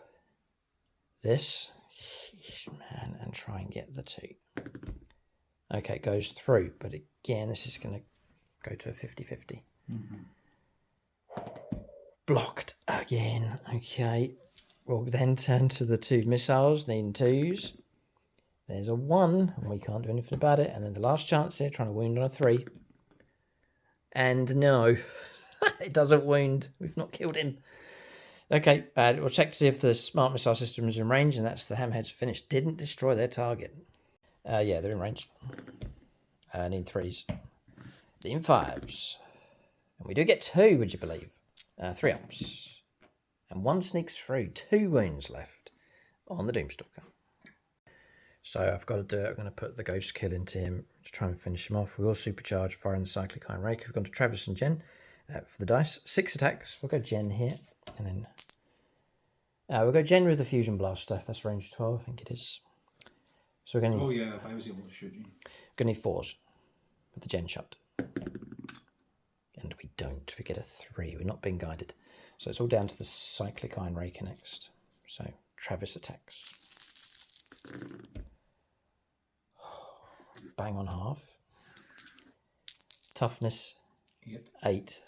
this. Man, and try and get the 2. Okay, it goes through. But again, this is going to go to a 50-50. Blocked again. Okay. We'll then turn to the 2 missiles, needing 2s. There's a 1, and we can't do anything about it. And then the last chance here, trying to wound on a 3. And no, it doesn't wound. We've not killed him. Okay, we'll check to see if the smart missile system is in range, and that's the hammerheads finished. Didn't destroy their target. Yeah, they're in range. Need 3s. Need 5s. And we do get 2, would you believe? 3 ups. And 1 sneaks through. 2 wounds left on the Doomstalker. So I've got to do it. I'm going to put the ghost kill into him to try and finish him off. We will supercharge firing the cyclic iron rake. We've gone to Travis and Jen for the dice. 6 attacks. We'll go Jen here. And then we'll go Jen with the fusion blaster. That's range 12, I think it is. So we're going to... Oh yeah, if I was able to shoot you. Going to need 4s with the Jen shot. And we don't. We get a 3. We're not being guided. So it's all down to the cyclic iron rake next. So Travis attacks. Bang on half. Toughness 8.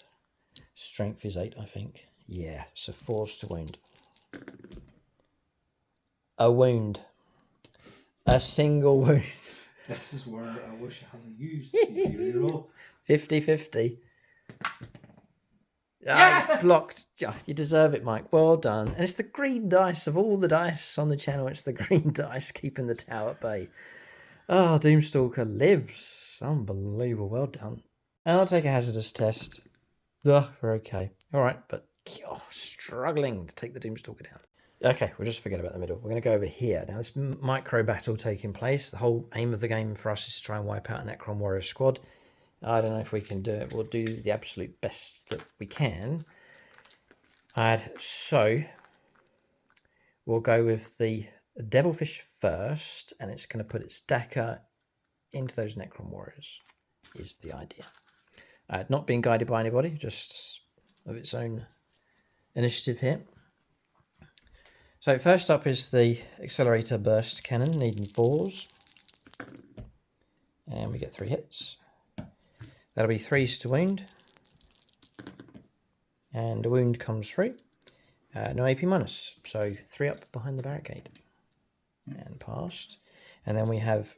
Strength is 8, I think. Yeah, so 4s to wound. A wound. A single wound. This is where I wish I hadn't used the reroll. 50-50. Yes! Blocked. You deserve it, Mike. Well done. And it's the green dice. Of all the dice on the channel, it's the green dice keeping the tower at bay. Oh, Doomstalker lives. Unbelievable. Well done. And I'll take a hazardous test. We're okay. All right, but struggling to take the Doomstalker down. Okay, we'll just forget about the middle. We're going to go over here. Now, this micro battle taking place. The whole aim of the game for us is to try and wipe out a Necron warrior squad. I don't know if we can do it. We'll do the absolute best that we can. So, we'll go with the Devilfish first, and it's going to put its Dacker into those Necron warriors, is the idea. Not being guided by anybody, just of its own initiative here. So first up is the Accelerator Burst Cannon, needing 4s. And we get 3 hits. That'll be 3s to wound. And the wound comes through. No AP minus. So 3 up behind the barricade. And passed. And then we have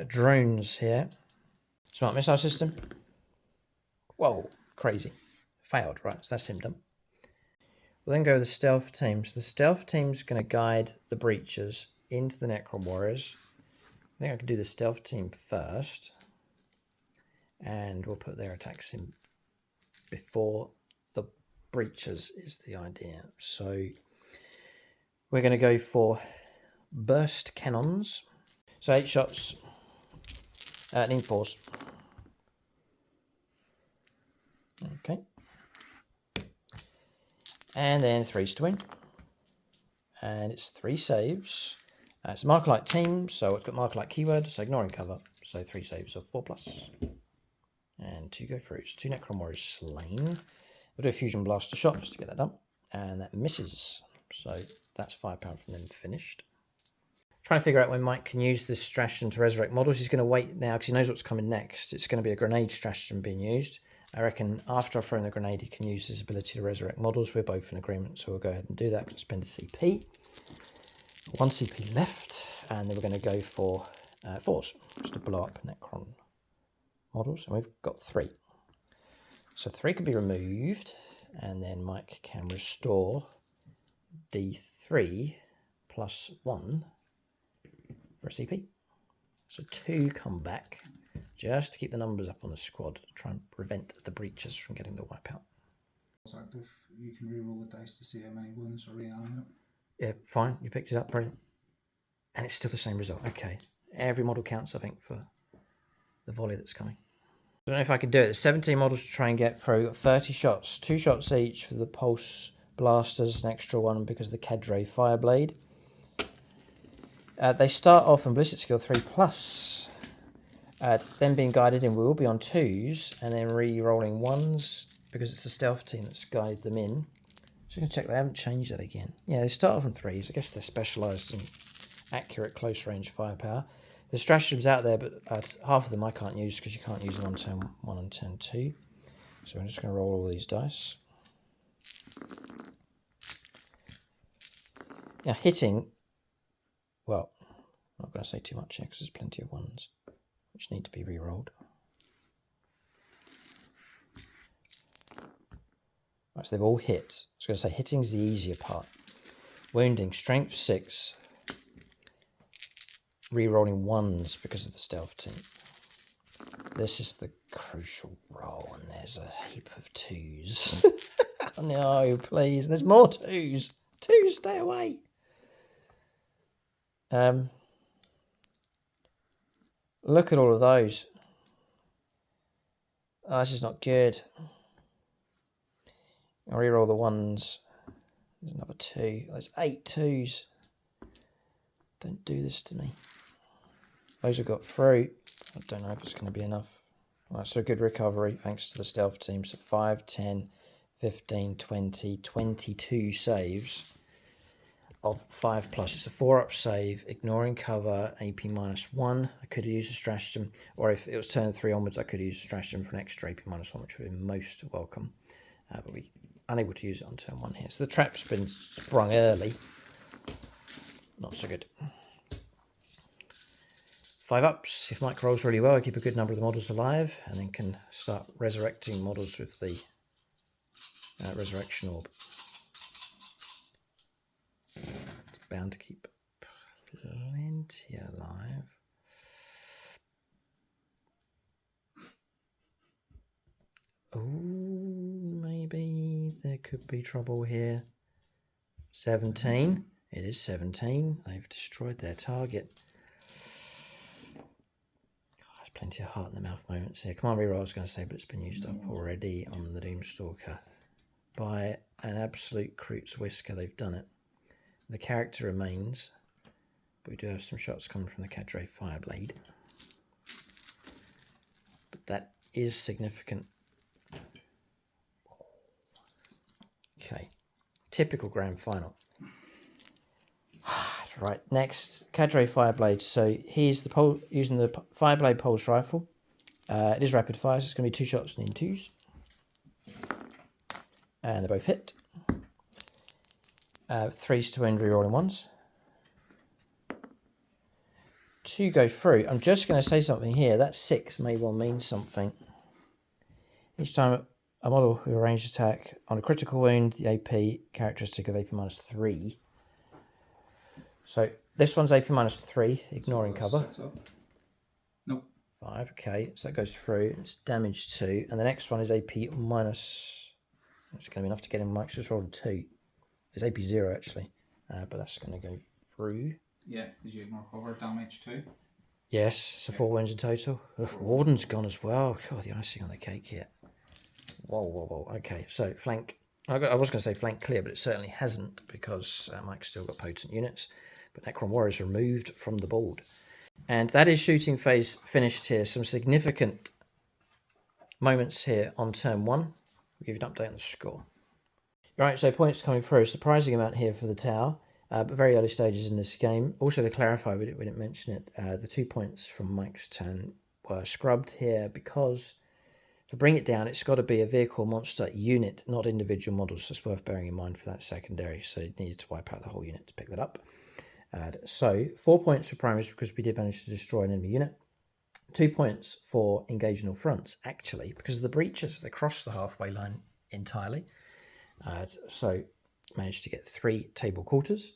drones here. Smart missile system. Whoa, crazy. Failed, right, so that's him done. We'll then go with the stealth team. So the stealth team's going to guide the breachers into the Necron warriors. I think I can do the stealth team first. And we'll put their attacks in before the breachers is the idea. So we're going to go for burst cannons. So 8 shots. Need 4s. Okay. And then 3s to win. And it's 3 saves. It's a marker light team, so it's got marker light keyword, so ignoring cover. So 3 saves of 4+. And 2 go throughs. 2 Necron warriors slain. We'll do a fusion blaster shot just to get that done. And that misses. So that's firepower from them finished. Trying to figure out when Mike can use this stratagem to resurrect models. He's going to wait now because he knows what's coming next. It's going to be a grenade stratagem being used. I reckon after I've thrown the grenade, he can use his ability to resurrect models. We're both in agreement, so we'll go ahead and do that. Spend a CP. 1 CP left, and then we're going to go for 4s, just to blow up Necron models. And we've got 3. So 3 can be removed, and then Mike can restore D3 plus 1 for a CP. So 2 come back. Just to keep the numbers up on the squad to try and prevent the breaches from getting the wipeout. Active, you can re-roll the dice to see how many wounds or reanimate it. Yeah, fine. You picked it up, brilliant. And it's still the same result. Okay. Every model counts, I think, for the volley that's coming. I don't know if I could do it. There's 17 models to try and get through. 30 shots. 2 shots each for the pulse blasters. An extra 1 because of the Cadre Fireblade. They start off on Ballistic Skill 3+. Then being guided in, we will be on 2s, and then re-rolling 1s, because it's a stealth team that's guided them in. Just going to check they haven't changed that again. Yeah, they start off on 3s. I guess they're specialised in accurate close-range firepower. There's stratagems out there, but half of them I can't use, because you can't use them on turn 1 and turn 2. So I'm just going to roll all these dice. Now, hitting, well, I'm not going to say too much here, because there's plenty of 1s. Which need to be re-rolled. Right, so they've all hit. I was going to say hitting's the easier part. Wounding, strength 6. Re-rolling 1s because of the stealth team. This is the crucial roll, and there's a heap of 2s. No, please, there's more 2s. 2s, stay away. Look at all of those. Oh, this is not good. I'll re-roll the 1s. There's another 2. There's 8 2s. Don't do this to me. Those have got through. I don't know if it's going to be enough. Right, so good recovery thanks to the stealth team. So 5, 10, 15, 20, 22 saves of 5+. It's a 4-up save, ignoring cover, AP -1. I could have used a stratagem, or if it was turn 3 onwards, I could have used a stratagem for an extra AP -1, which would have been most welcome. But we unable to use it on turn 1 here. So the trap's been sprung early. Not so good. 5 ups. If Mike rolls really well, I keep a good number of the models alive, and then can start resurrecting models with the resurrection orb. Bound to keep plenty alive. Oh, maybe there could be trouble here. 17. It is 17. They've destroyed their target. There's plenty of heart in the mouth moments here. Come on, reroll, I was going to say, but it's been used up already on the Doomstalker. By an absolute Kroot's whisker, they've done it. The character remains, but we do have some shots coming from the Cadre Fireblade. But that is significant. Okay, typical grand final. It's Right, next, Cadre Fireblade. So he's using the Fireblade Pulse Rifle. It is rapid fire, so it's going to be 2 shots and in 2s. And they both hit. 3s to injury, all in 1s. 2 go through. I'm just going to say something here. That 6 may well mean something. Each time a model with a ranged attack on a critical wound, the AP characteristic of AP -3. So this one's AP -3, ignoring cover. Nope. 5, okay, so that goes through. It's damage 2, and the next one is AP minus. It's going to be enough to get him. Mike's just rolled a 2. It's AP 0 actually, but that's going to go through. Yeah, because you ignore cover, damage 2. Yes, so 4 wounds in total. Warden's gone as well. God, the icing on the cake here. Whoa, whoa, whoa. Okay, so flank. I was going to say flank clear, but it certainly hasn't because Mike's still got potent units. But Necron Warriors removed from the board. And that is shooting phase finished here. Some significant moments here on turn 1. We'll give you an update on the score. Right, so points coming through. Surprising amount here for the tower, but very early stages in this game. Also to clarify, we didn't mention it, the 2 points from Mike's turn were scrubbed here because to bring it down, it's got to be a vehicle monster unit, not individual models. That's worth bearing in mind for that secondary. So you needed to wipe out the whole unit to pick that up. So 4 points for primaries because we did manage to destroy an enemy unit. 2 points for engaging all fronts, actually, because of the breaches. They crossed the halfway line entirely. So managed to get 3 table quarters.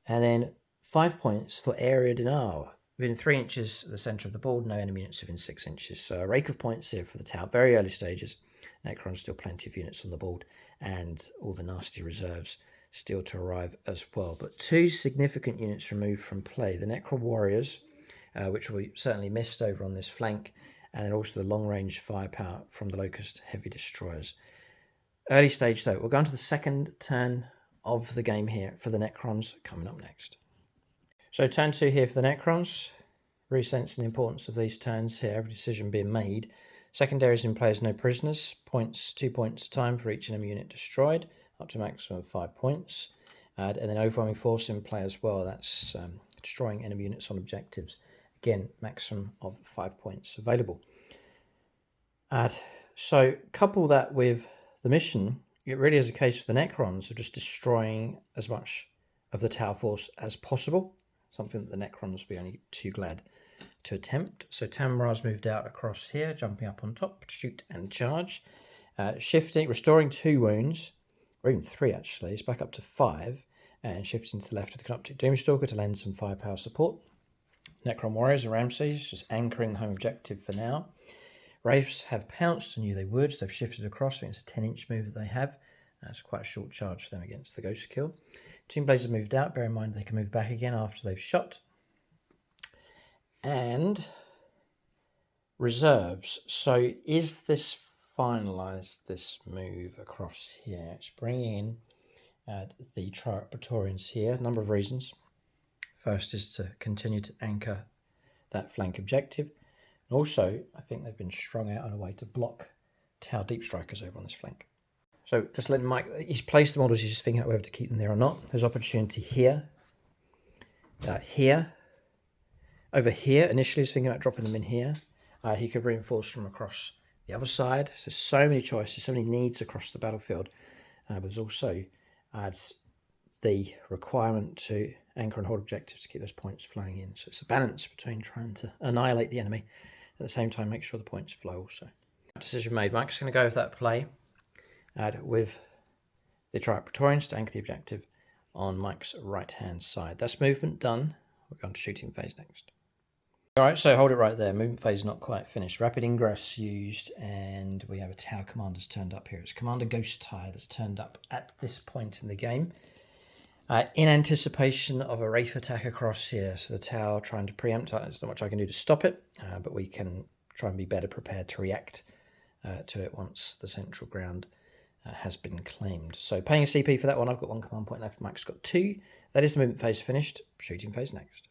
And then 5 points for area denial. Within 3 inches of the centre of the board, no enemy units within 6 inches. So a rake of points here for the tower. Very early stages. Necron still plenty of units on the board. And all the nasty reserves still to arrive as well. But 2 significant units removed from play. The Necron Warriors, which we certainly missed over on this flank. And then also the long-range firepower from the Locust Heavy Destroyers. Early stage though. We'll go on to the second turn of the game here for the Necrons coming up next. So turn 2 here for the Necrons. Really sensing the importance of these turns here, every decision being made. Secondaries in play as no prisoners. Points, 2 points time for each enemy unit destroyed, up to a maximum of 5 points. And then overwhelming force in play as well. That's destroying enemy units on objectives. Again, maximum of 5 points available. So couple that with the mission, it really is a case of the Necrons of just destroying as much of the tower force as possible. Something that the Necrons will be only too glad to attempt. So Tamra's moved out across here, jumping up on top to shoot and charge. Shifting, restoring 2 wounds, or even 3 actually. It's back up to 5, and shifting to the left with the Canoptic Doomstalker to lend some firepower support. Necron Warriors and Ramses just anchoring the home objective for now. Wraiths have pounced and knew they would. So they've shifted across. I think it's a 10-inch move that they have. That's quite a short charge for them against the Ghost Kill. Team Blades have moved out. Bear in mind they can move back again after they've shot. And reserves. So is this finalised, this move across here? It's bringing in the Triarch Praetorians here. A number of reasons. First is to continue to anchor that flank objective. And also, I think they've been strung out in a way to block Tower Deep Strikers over on this flank. So just letting Mike, he's placed the models, he's just figuring out whether to keep them there or not. There's opportunity here, here, over here. Initially, he's thinking about dropping them in here. He could reinforce from across the other side. So there's so many choices, so many needs across the battlefield. But there's also the requirement to anchor and hold objectives to keep those points flowing in. So it's a balance between trying to annihilate the enemy, at the same time make sure the points flow also. Decision made. Mike's going to go with that play with the Triarch Praetorians to anchor the objective on Mike's right-hand side. That's movement done. We're going to shooting phase next. All right, so hold it right there. Movement phase not quite finished. Rapid ingress used, and we have a tower commander's turned up here. It's Commander Ghost Tire that's turned up at this point in the game. In anticipation of a Wraith attack across here, so the tower trying to preempt. There's not much I can do to stop it, but we can try and be better prepared to react to it once the central ground has been claimed. So paying a CP for that one. I've got 1 command point left. Mike's got 2. That is the movement phase finished. Shooting phase next.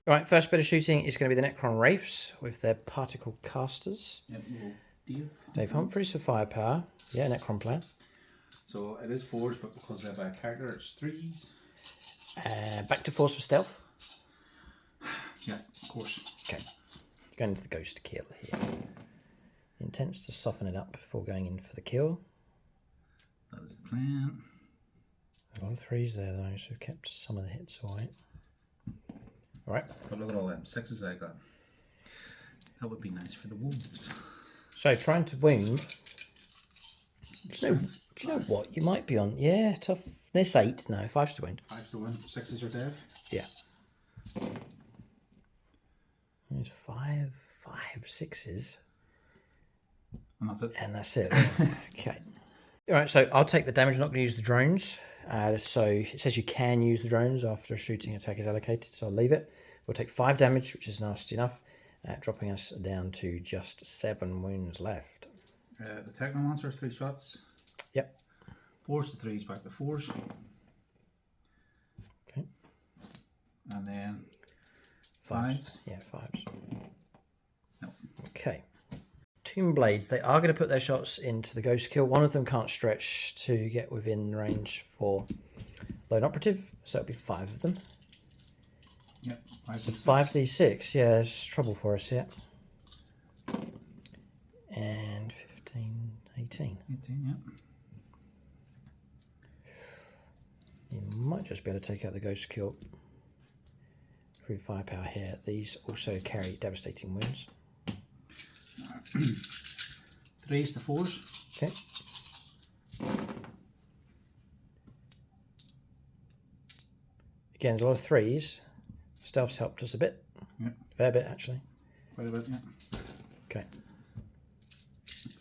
All right, first bit of shooting is going to be the Necron Wraiths with their particle casters. Yep, Dave Humphries for firepower. Yeah, Necron player. So it is 4s, but because they have a character, it's 3s. Back to force for stealth. Yeah, of course. Okay. Going into the ghost kill here. The intent's to soften it up before going in for the kill. That is the plan. A lot of 3s there though, so we've kept some of the hits away. Alright. But look at all them 6s I got. That would be nice for the wolves. So trying to wound. Do you know what? You might be on. Yeah, toughness 8. No, 5's to wound. 5's to win. 6s are dead. Yeah. There's 5, 6s. And that's it. And that's it. Okay. Alright, so I'll take the damage. I'm not going to use the drones. So it says you can use the drones after a shooting attack is allocated, so I'll leave it. We'll take 5 damage, which is nasty enough, dropping us down to just 7 wounds left. The Technomancer, 3 shots. Yep. 4s to 3s, back to 4s. Okay. And then 5s. Yeah, 5s. No. Okay. Tomb Blades, they are going to put their shots into the ghost kill. One of them can't stretch to get within range for lone operative, so it'll be 5 of them. Yep. 5 So 5d6, yeah, there's trouble for us here. And 15, 18. 18, yeah. You might just be able to take out the ghost kill through firepower here. These also carry devastating wounds. 3s to 4s. Okay. Again, there's a lot of 3s. Stealth's helped us a bit. Yep. Fair bit, actually. Quite a bit, yeah. Okay.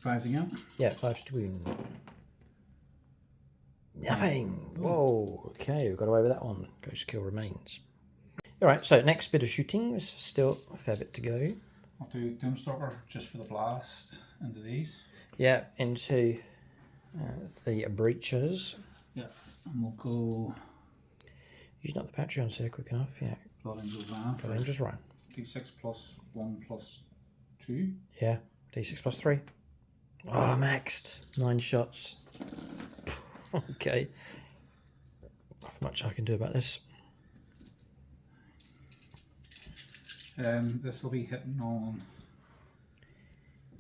5s again. Yeah, 5's to wound. Nothing. Whoa. Okay, we've got away with that one. Ghost kill remains. Alright, so next bit of shooting. There's still a fair bit to go. I'll do Doomstalker just for the blast into these. Yeah, into the breaches. Yeah, and we'll go Using up the Patreon here quick enough. Yeah. Blood Angels Ram. Blood Angels Ram. D6 plus 1 plus 2. Yeah. D6 plus 3. Oh, maxed. 9 shots. Okay. Not much I can do about this. This will be hitting on.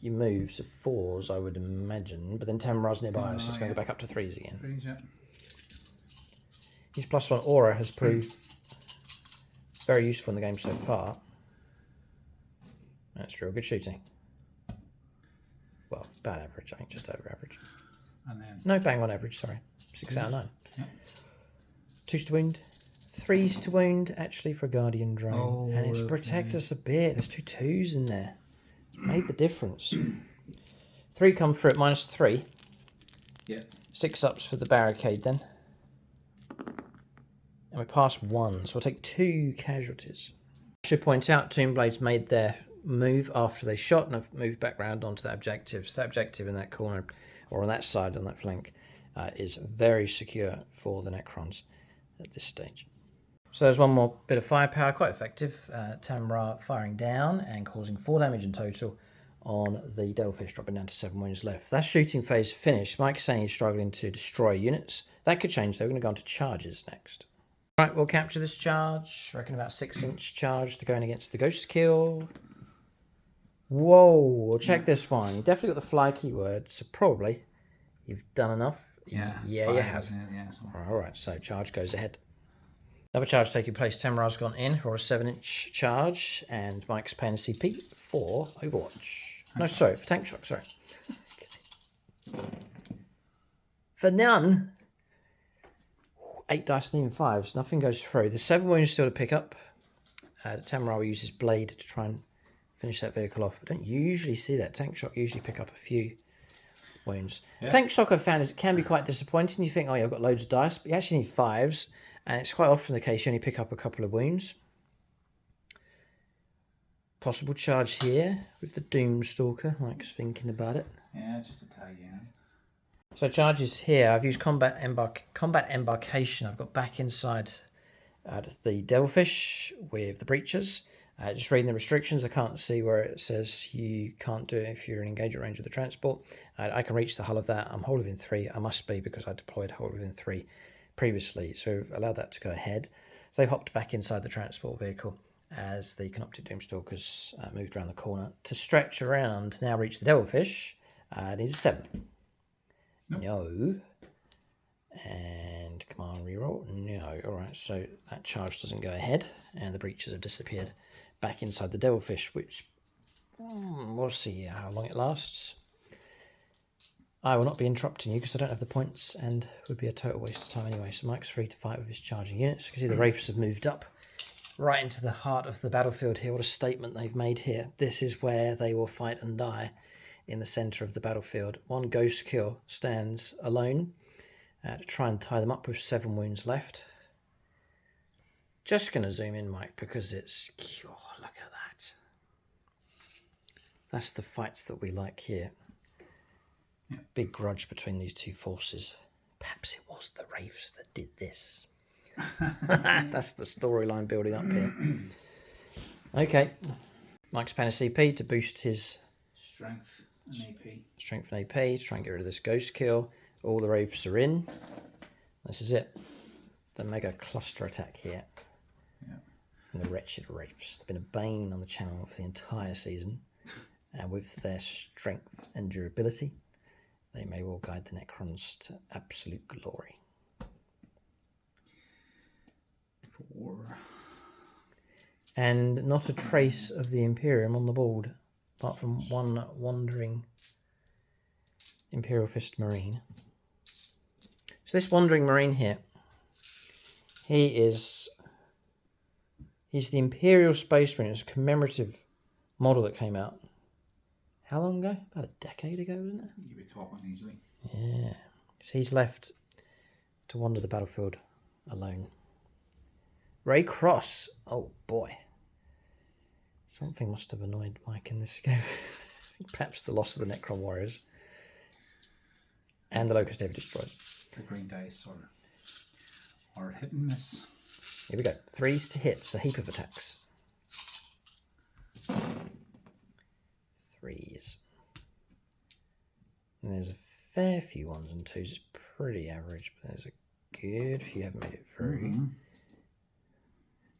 You move to 4s, I would imagine, but then Tamara's nearby, so it's going to go back up to 3s again. 3s, yeah. His +1 aura has proved very useful in the game so far. That's real good shooting. Well, about average, I think, just over average. And then. No, bang on average, sorry. 6 out of 9. Yeah. 2s to wound. 3s to wound, actually, for a Guardian Drone. Oh, and it's protect us a bit. There's 2 2s in there. It's made the difference. 3 come through at -3. Yeah. 6 ups for the barricade then. And we pass 1, so we'll take 2 casualties. I should point out, Tomb Blades made their move after they shot and have moved back round onto that objective. So that objective in that corner, or on that side, on that flank, is very secure for the Necrons at this stage. So there's one more bit of firepower, quite effective. Tamra firing down and causing 4 damage in total on the Devilfish, dropping down to 7 wounds left. That shooting phase finished. Mike's saying he's struggling to destroy units. That could change though. We're going to go on to charges next. Right, we'll capture this charge. I reckon about 6-inch charge to go in against the ghost kill. Whoa, check this one. You definitely got the fly keyword, so probably you've done enough. Yeah, yeah, you have. Yeah, so. All right, so charge goes ahead. Another charge taking place. Tamara's gone in for a 7-inch charge, and Mike's paying a CP for Overwatch. No, sorry, for Tank Shock, sorry. For none. 8 dice and even 5s. Nothing goes through. The 7 wounds still to pick up. Tamara will use his blade to try and finish that vehicle off. We don't usually see that. Tank Shock usually pick up a few wounds. Yeah. Tank Shock I've found is it can be quite disappointing. You think, oh yeah, I've got loads of dice, but you actually need 5s, and it's quite often the case you only pick up a couple of wounds. Possible charge here with the Doomstalker. Mike's thinking about it. Yeah, just a tag in. So charges here. I've used combat embarkation. I've got back inside the Devilfish with the breaches. Just reading the restrictions, I can't see where it says you can't do it if you're in engagement range with the transport. I can reach the hull of that. I'm hull within 3. I must be because I deployed hull within 3 previously, so I've allowed that to go ahead. So they hopped back inside the transport vehicle as the Canoptic Doomstalkers moved around the corner to stretch around to now reach the Devilfish. It is 7. Nope. No. And come on, reroll. No. All right, so that charge doesn't go ahead, and the breaches have disappeared back inside the Devilfish, which we'll see how long it lasts. I will not be interrupting you because I don't have the points and it would be a total waste of time anyway. So Mike's free to fight with his charging units. You can see the Wraiths have moved up right into the heart of the battlefield here. What a statement they've made here. This is where they will fight and die, in the centre of the battlefield. 1 ghost kill stands alone to try and tie them up with 7 wounds left. Just going to zoom in, Mike, because it's... Oh, look at that. That's the fights that we like here. Yeah. Big grudge between these two forces. Perhaps it was the Wraiths that did this. That's the storyline building up here. Okay. Mike's paying a CP to boost his Strength and AP. Strength and AP to try and get rid of this ghost kill. All the Wraiths are in. This is it. The mega cluster attack here. Yeah. And the wretched Wraiths. They've been a bane on the channel for the entire season. And with their strength and durability, they may well guide the Necrons to absolute glory. 4. And not a trace of the Imperium on the board, apart from one wandering Imperial Fist Marine. So this wandering Marine here, he's the Imperial Space Marine. It's a commemorative model that came out. How long ago? About a decade ago, wasn't it? You'd be top one easily. Yeah. So he's left to wander the battlefield alone. Ray Cross. Oh boy. Something must have annoyed Mike in this game. Perhaps the loss of the Necron Warriors. And the Locust David Destroyers. The green dice are hit and miss. Here we go. 3s to hits, a heap of attacks. 3s. And there's a fair few 1s and 2s. It's pretty average, but there's a good few haven't made it through. Mm-hmm.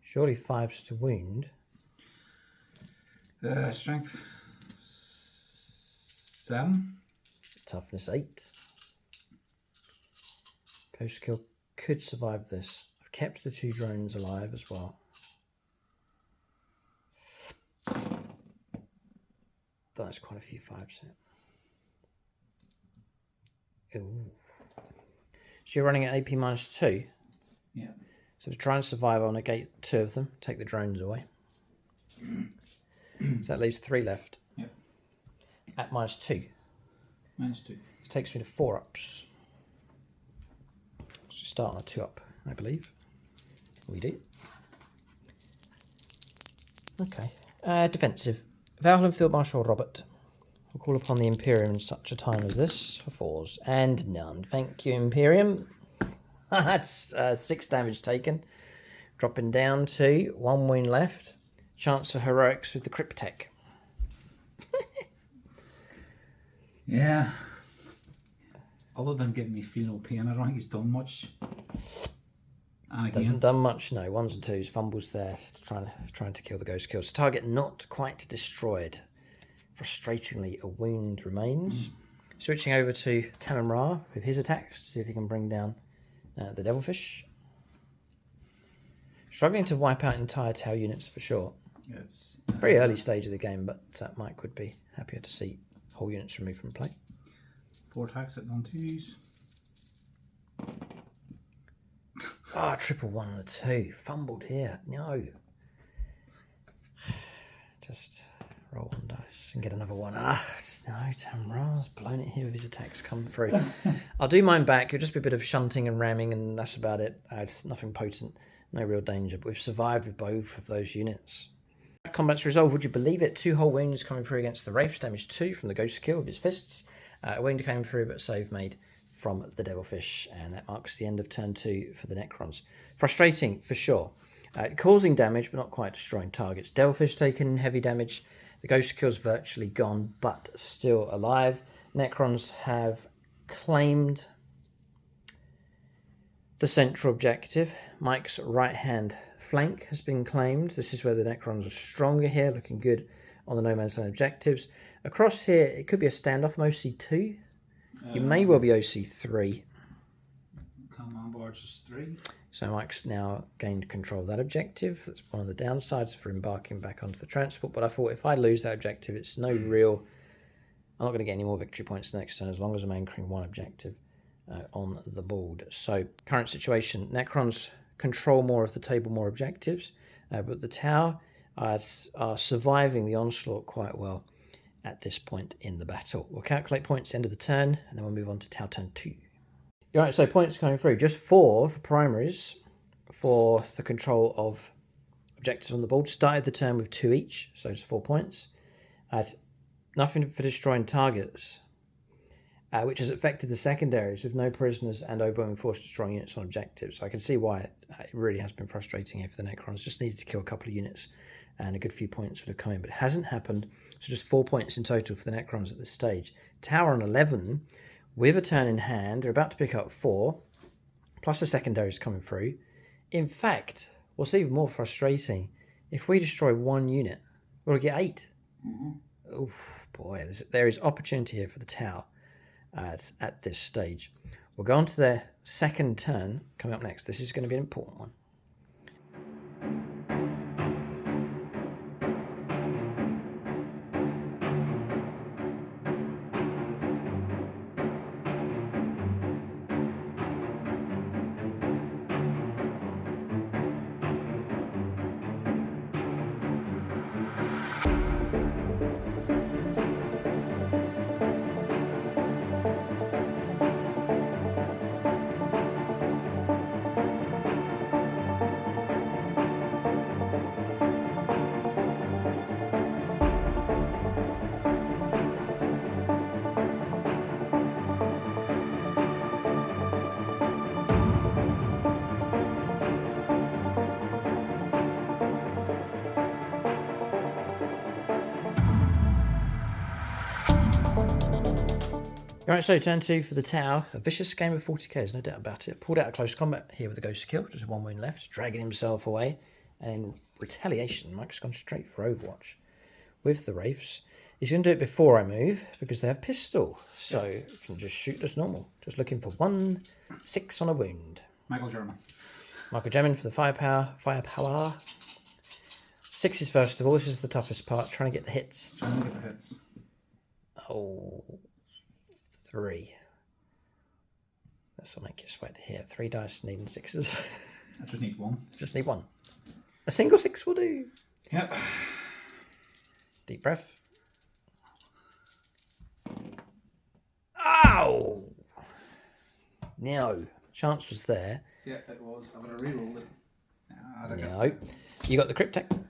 Surely 5s to wound. Strength 7. Toughness 8. Ghost Kill could survive this. I've kept the 2 drones alive as well. That's quite a few 5s here. Ooh. So you're running at AP -2? Yeah. So to try and survive, I'll negate 2 of them, take the drones away. So that leaves 3 left. Yep. At -2. -2. It takes me to 4 ups. So start on a 2 up, I believe. We do. Okay. Defensive. Valhalla Field Marshal Robert will call upon the Imperium in such a time as this for 4s. And none. Thank you, Imperium. That's 6 damage taken. Dropping down to 1 wound left. Chance for heroics with the Cryptek. Yeah. Other than giving me feel no pain, I don't think he's done much. And again, Doesn't done much, no. 1s and 2s. Fumbles there, trying to kill the ghost kills. Target not quite destroyed. Frustratingly, a wound remains. Switching over to Tamim Ra with his attacks to see if he can bring down the Devilfish. Struggling to wipe out entire Tau units for sure. yeah, it's Very early stage of the game, but Mike would be happier to see whole units removed from play. 4 attacks at non-2s. Ah, triple 1 and a 2. Fumbled here. No. Just roll 1 dice and get another 1. Ah, no, Tamra's blown it here with his attacks come through. I'll do mine back. It'll just be a bit of shunting and ramming, and that's about it. Nothing potent, no real danger, but we've survived with both of those units. Combat's resolved, would you believe it? 2 whole wounds coming through against the Wraiths, damage 2 from the Ghost Kill with his fists. A wound came through, but a save made from the Devilfish, and that marks the end of turn 2 for the Necrons. Frustrating, for sure. Causing damage, but not quite destroying targets. Devilfish taking heavy damage. The Ghost Kill's virtually gone, but still alive. Necrons have claimed the central objective. Mike's right-hand flank has been claimed. This is where the Necrons are stronger here, looking good on the No Man's Land objectives. Across here, it could be a standoff. I'm OC2. You may well be OC3. Command barge is 3. So Mike's now gained control of that objective. That's one of the downsides for embarking back onto the transport. But I thought if I lose that objective, it's no real... I'm not going to get any more victory points next turn as long as I'm anchoring one objective on the board. So current situation, Necrons control more of the table, more objectives. But the Tau are surviving the onslaught quite well at this point in the battle. We'll calculate points end of the turn, and then we'll move on to Tau turn 2. All right, so points coming through. Just 4 for primaries for the control of objectives on the board. Started the turn with 2 each, so just 4 points. Nothing for destroying targets, which has affected the secondaries with no prisoners and overwhelming force destroying units on objectives. So I can see why it really has been frustrating here for the Necrons. Just needed to kill a couple of units and a good few points would have come in, but it hasn't happened. So just 4 points in total for the Necrons at this stage. Tower on 11, with a turn in hand, they're about to pick up 4, plus the secondaries coming through. In fact, what's even more frustrating, if we destroy 1 unit, we'll get 8. Mm-hmm. Oof, boy, there is opportunity here for the Tau at this stage. We'll go on to their second turn coming up next. This is going to be an important one. Alright, so turn 2 for the Tau. A vicious game of 40k, there's no doubt about it. Pulled out a close combat here with a ghost kill, just 1 wound left, dragging himself away. And in retaliation, Mike's gone straight for Overwatch with the Wraiths. He's going to do it before I move, because they have pistol. So you can just shoot as normal. Just looking for 1, 6 on a wound. Michael German for the firepower. 6 is first of all. This is the toughest part, trying to get the hits. Oh... 3. This will make you sweat here. 3 dice needing 6s. I just need 1. Just need 1. A single 6 will do. Yep. Deep breath. Ow! No. Chance was there. Yeah, it was. I'm going to reroll it. No. You got the cryptek?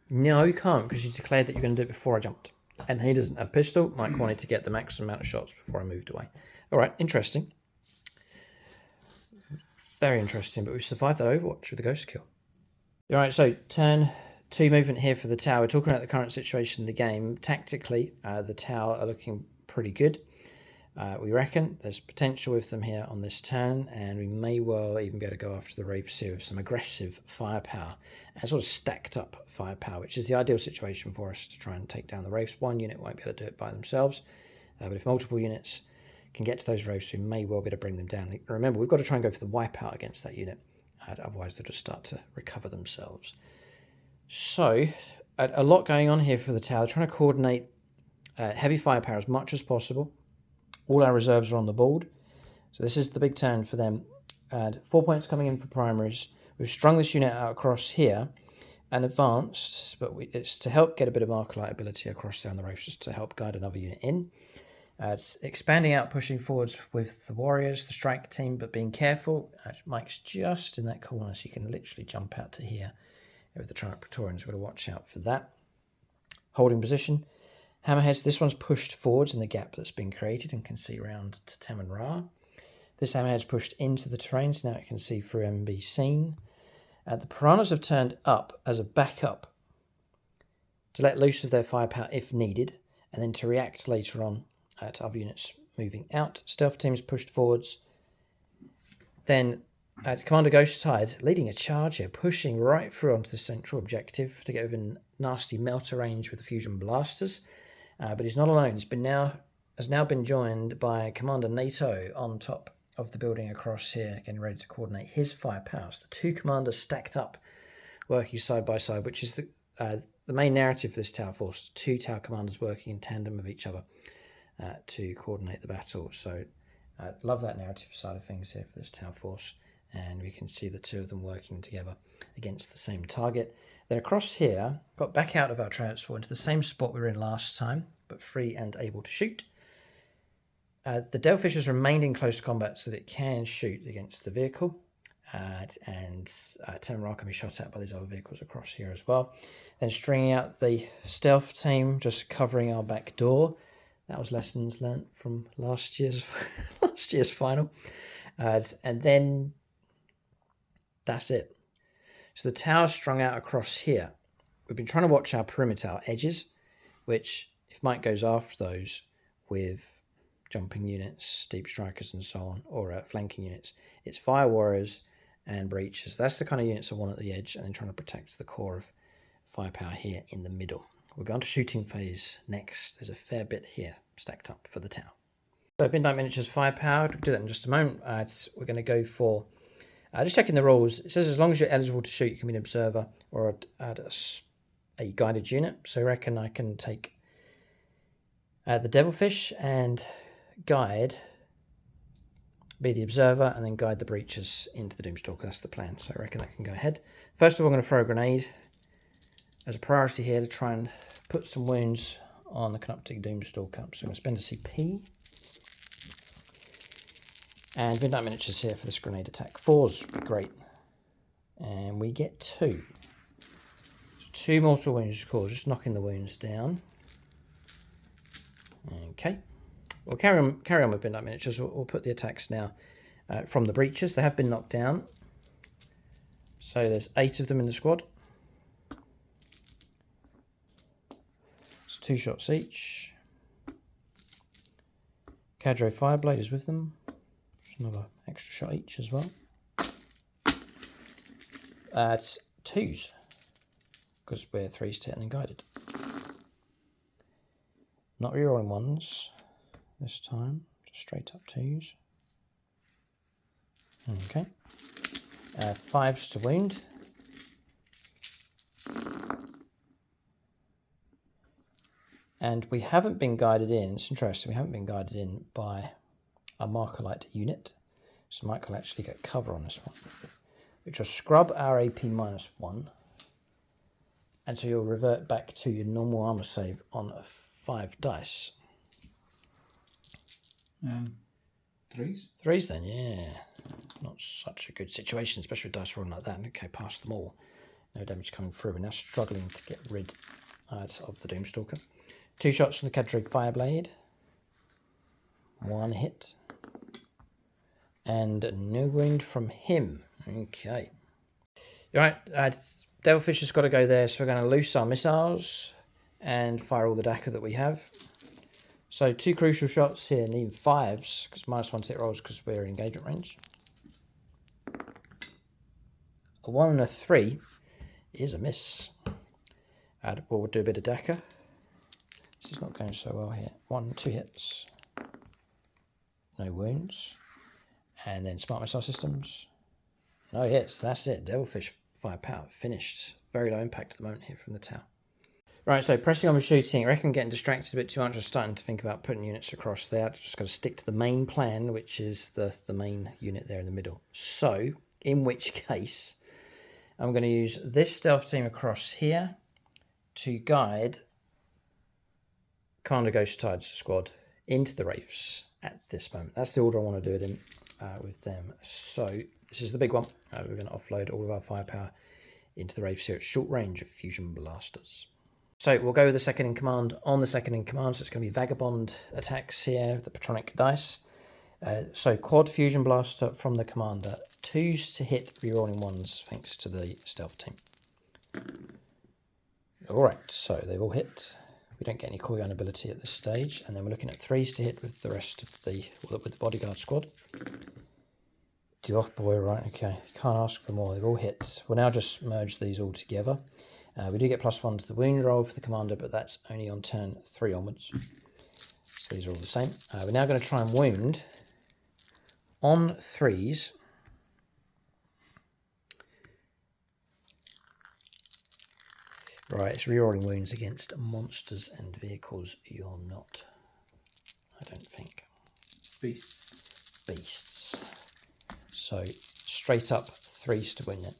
No, you can't, because you declared that you're going to do it before I jumped. And he doesn't have pistol. Mike wanted to get the maximum amount of shots before I moved away. All right, interesting. Very interesting, but we've survived that Overwatch with the ghost kill. All right, so turn 2 movement here for the Tau. We're talking about the current situation in the game. Tactically, the Tau are looking pretty good. We reckon there's potential with them here on this turn, and we may well even be able to go after the Wraiths here with some aggressive firepower and sort of stacked up firepower, which is the ideal situation for us to try and take down the Wraiths. 1 unit won't be able to do it by themselves, but if multiple units can get to those Wraiths, we may well be able to bring them down. Remember, we've got to try and go for the wipeout against that unit, otherwise they'll just start to recover themselves. So, a lot going on here for the Tau, trying to coordinate heavy firepower as much as possible. All our reserves are on the board. So this is the big turn for them. 4 points coming in for primaries. We've strung this unit out across here and advanced, but it's to help get a bit of Arclight ability across down the Wraiths, just to help guide another unit in. It's expanding out, pushing forwards with the Warriors, the strike team, but being careful. Mike's just in that corner, so you can literally jump out to here with the Triarch Praetorians. We've got to watch out for that. Holding position. Hammerheads, this one's pushed forwards in the gap that's been created and can see round to Tem and Ra. This Hammerhead's pushed into the terrain, so now it can see through and be seen. The Piranhas have turned up as a backup to let loose of their firepower if needed, and then to react later on to other units moving out. Stealth teams pushed forwards. Then Commander Ghosttide leading a charge here, pushing right through onto the central objective to get within nasty melter range with the fusion blasters. But he's not alone. Has now been joined by Commander NATO on top of the building across here, getting ready to coordinate his firepower. So the two commanders stacked up, working side by side, which is the main narrative for this tower force. Two tower commanders working in tandem with each other to coordinate the battle. So love that narrative side of things here for this tower force. And we can see the two of them working together against the same target. Then across here, got back out of our transport into the same spot we were in last time, but free and able to shoot. The Devilfish has remained in close combat so that it can shoot against the vehicle. And Temrar can be shot at by these other vehicles across here as well. Then stringing out the stealth team, just covering our back door. That was lessons learnt from last year's final. And then that's it. So the tower's strung out across here. We've been trying to watch our perimeter, our edges, which if Mike goes after those with jumping units, deep strikers and so on, or flanking units, it's fire warriors and breaches. That's the kind of units I want at the edge, and then trying to protect the core of firepower here in the middle. We're going to shooting phase next. There's a fair bit here stacked up for the tower. So Midnight Miniatures firepower, we'll do that in just a moment. We're going to go for, just checking the rules. It says as long as you're eligible to shoot, you can be an observer or add a guided unit. So I reckon I can take the Devilfish and guide, be the observer, and then guide the breaches into the Doomstalker. That's the plan, so I reckon that can go ahead. First of all, I'm going to throw a grenade as a priority here to try and put some wounds on the Canoptic Doomstalker. So I'm going to spend a CP. And Midnight Miniatures here for this grenade attack. 4's great. And we get 2. So 2 mortal wounds caused, just knocking the wounds down. Okay. We'll carry on with Midnight Miniatures. We'll put the attacks now from the breaches. They have been knocked down. So there's 8 of them in the squad. It's 2 shots each. Cadre Fireblade is with them. Another extra shot each as well. It's 2s, because we're 3s to hit and then guided. Not rerolling 1s this time, just straight up 2s. Okay. 5s to wound. And we haven't been guided in, it's interesting, we haven't been guided in by a Markerlite unit, so Mike will actually get cover on this one, which will scrub our AP -1, and so you'll revert back to your normal armor save on 5 dice. 3s? 3s then, yeah. Not such a good situation, especially with dice rolling like that. Okay, past them all. No damage coming through. We're now struggling to get rid of the Doomstalker. 2 shots from the Cadrig Fireblade. 1 hit. And no wound from him. Okay. Alright, Devilfish has got to go there, so we're going to loose our missiles and fire all the DACA that we have. So 2 crucial shots here, needing 5s, because -1 to hit rolls because we're in engagement range. A 1 and a 3 is a miss. We'll do a bit of DACA. This is not going so well here. 1, 2 hits. No wounds. And then Smart Missile Systems. No hits. That's it. Devilfish firepower finished. Very low impact at the moment here from the tower. Right, so pressing on with shooting. I reckon I'm getting distracted a bit too much. I'm starting to think about putting units across there. Just got to stick to the main plan, which is the main unit there in the middle. So, in which case, I'm going to use this stealth team across here to guide Commander Ghosttide's squad into the Wraiths at this moment. That's the order I want to do it in with them. So this is the big one. We're going to offload all of our firepower into the Wraiths here at short range of fusion blasters. So we'll go with the second in command on the second in command. So it's going to be Vagabond attacks here, the Patronic dice. So quad fusion blaster from the commander. 2s to hit, rerolling 1s thanks to the stealth team. Alright, so they've all hit. We don't get any KOYO ability at this stage, and then we're looking at 3s to hit with the rest of the with the bodyguard squad. Oh boy, right, okay. Can't ask for more. They've all hit. We'll now just merge these all together. We do get +1 to the wound roll for the commander, but that's only on turn 3 onwards. So these are all the same. We're now going to try and wound on 3s. Right, it's rerolling wounds against monsters and vehicles. You're not, I don't think. Beasts. So straight up 3s to win it.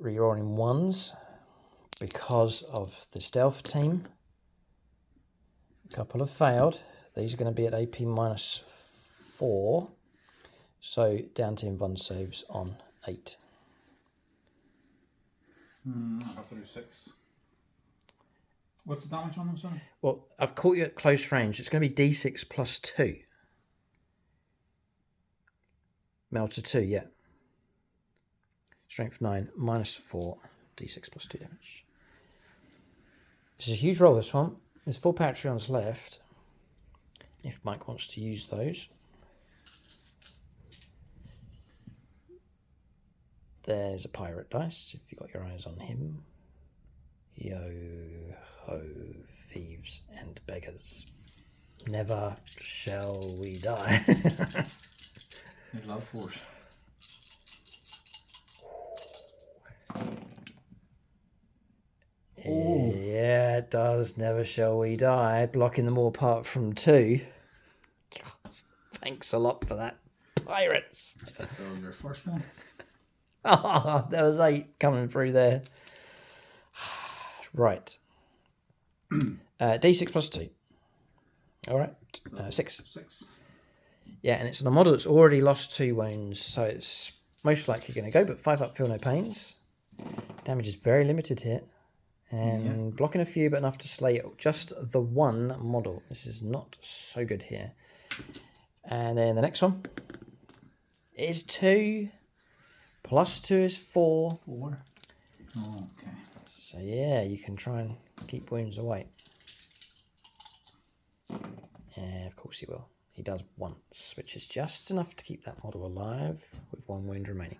Rerolling 1s because of the stealth team. A couple have failed. These are going to be at AP -4. So down to invuln saves on 8. I'll have to do 6. What's the damage on them, sorry? Well, I've caught you at close range. It's going to be D6 +2. Melter 2, yeah. Strength 9, -4, D6 +2 damage. This is a huge roll, this one. There's 4 Patreons left, if Mike wants to use those. There's a pirate dice, if you've got your eyes on him. Yo-ho, thieves and beggars. Never shall we die. They love force. Oh. Yeah, it does. Never shall we die. Blocking them all apart from 2. Thanks a lot for that, pirates. So your first one? Oh, there was 8 coming through there. Right. D6 +2. All right. 6. 6. Yeah, and it's on a model that's already lost 2 wounds, so it's most likely going to go, but 5 up, feel no pains. Damage is very limited here. And blocking a few, but enough to slay just the 1 model. This is not so good here. And then the next one is 2. +2 is 4. 4. Oh, okay. So yeah, you can try and keep wounds away. Yeah, of course he will. He does once, which is just enough to keep that model alive with 1 wound remaining.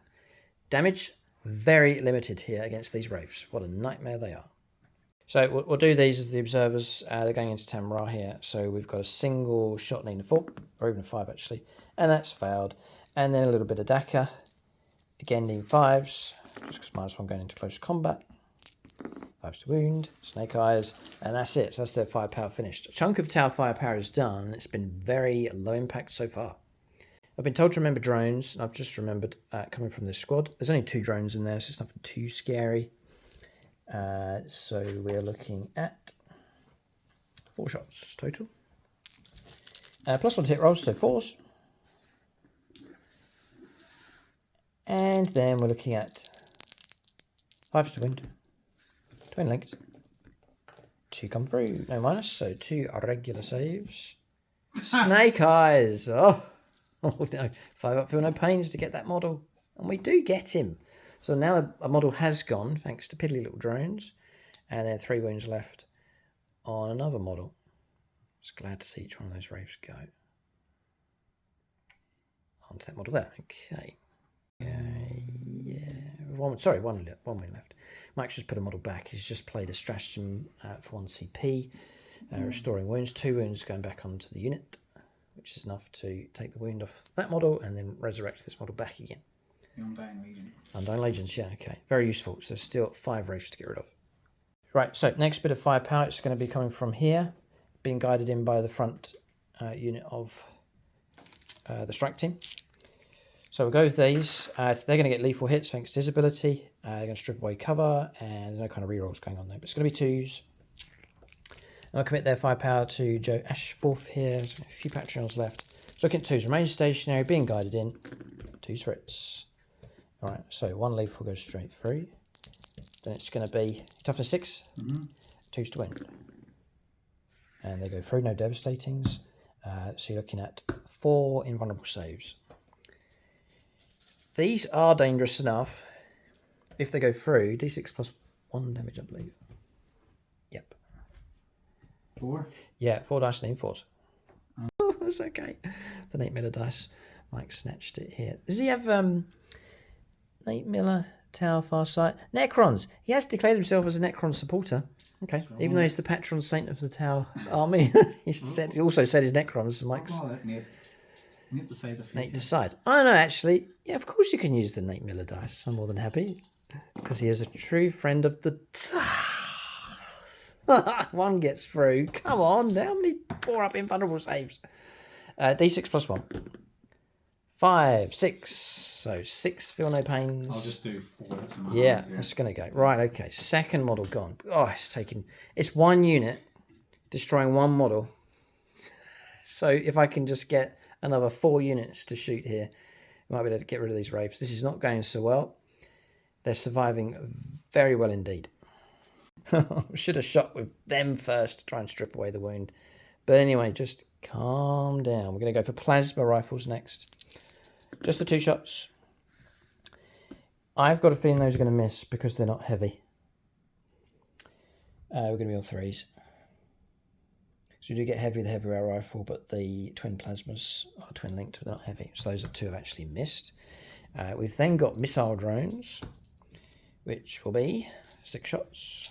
Damage, very limited here against these wraiths. What a nightmare they are. So we'll do these as the observers. They're going into Tamra here. So we've got a single shot needing a 4, or even a 5 actually. And that's failed. And then a little bit of Daka. Again, needing 5s, just because -1 going into close combat. 5s to wound, snake eyes, and that's it. So that's their firepower finished. A chunk of tower firepower is done. It's been very low impact so far. I've been told to remember drones, and I've just remembered coming from this squad. There's only 2 drones in there, so it's nothing too scary. So we're looking at 4 shots total. +1 hit rolls, so 4s. And then we're looking at 5s to wound. 20 linked. 2 come through, no minus, so 2 are regular saves. Snake eyes! Oh no, 5 up, feel no pains to get that model. And we do get him. So now a model has gone, thanks to piddly little drones. And then 3 wounds left on another model. Just glad to see each one of those wraiths go. Onto that model there, okay. Yeah, one win left. Mike's just put a model back. He's just played a stratagem for 1 CP, restoring wounds. 2 wounds going back onto the unit, which is enough to take the wound off that model and then resurrect this model back again. The Undying Legion. Undying Legions, yeah, okay. Very useful. So still 5 wraiths to get rid of. Right, so next bit of firepower, it's going to be coming from here, being guided in by the front unit of the strike team. So we'll go with these. They're going to get lethal hits thanks to his ability. They're going to strip away cover, and there's no kind of rerolls going on there. But it's going to be 2s. And I'll commit their firepower to Joe Ashforth here. There's a few Patreons left. So looking at 2s. Remain stationary, being guided in. 2s for hits. Alright, so 1 lethal goes straight through. Then it's going to be toughness 6. 2s to win. And they go through, no devastatings. So you're looking at 4 invulnerable saves. These are dangerous enough. If they go through, d6 +1 damage, I believe. Yep. 4? Yeah, 4 dice and 4s. Oh, that's okay. The 8 miller dice. Mike snatched it here. Does he have Nate Miller, Tower, Farsight? Necrons! He has declared himself as a Necron supporter. Okay, even though he's the patron saint of the Tower army. He also said his Necrons. So Mike's... Nate decide the Nate decide. I don't know, actually. Yeah, of course you can use the Nate Miller dice. I'm more than happy. Because he is a true friend of the... One gets through. Come on, how many 4-up invulnerable saves? D6 plus 1. 5, 6. So 6, feel no pains. I'll just do 4. Yeah, that's going to go. Right, okay. Second model gone. Oh, it's 1 unit, destroying 1 model. So if I can just get another 4 units to shoot here, I might be able to get rid of these wraiths. This is not going so well. They're surviving very well indeed. Should have shot with them first to try and strip away the wound. But anyway, just calm down. We're going to go for plasma rifles next. Just the 2 shots. I've got a feeling those are going to miss because they're not heavy. We're going to be on 3s. So you do get heavy with the heavy rail rifle, but the twin plasmas are twin linked, but they're not heavy. So those 2 have actually missed. We've then got missile drones, which will be 6 shots.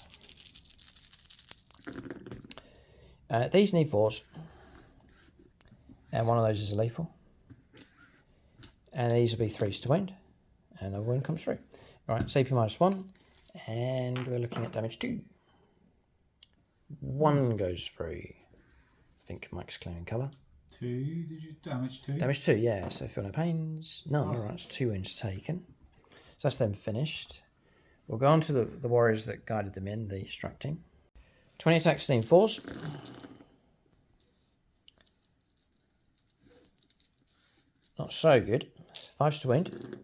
These need 4s. And one of those is a lethal. And these will be 3s to wound. And a wound comes through. Alright, so AP -1. And we're looking at damage 2. 1 goes through. I think Mike's clearing cover. 2, did you damage 2? Damage 2, yeah. So feel no pains. No, alright, it's 2 wounds taken. So that's them finished. We'll go on to the warriors that guided them in, the struck team. 20 attack, 16 4s. Not so good. 5s to wound.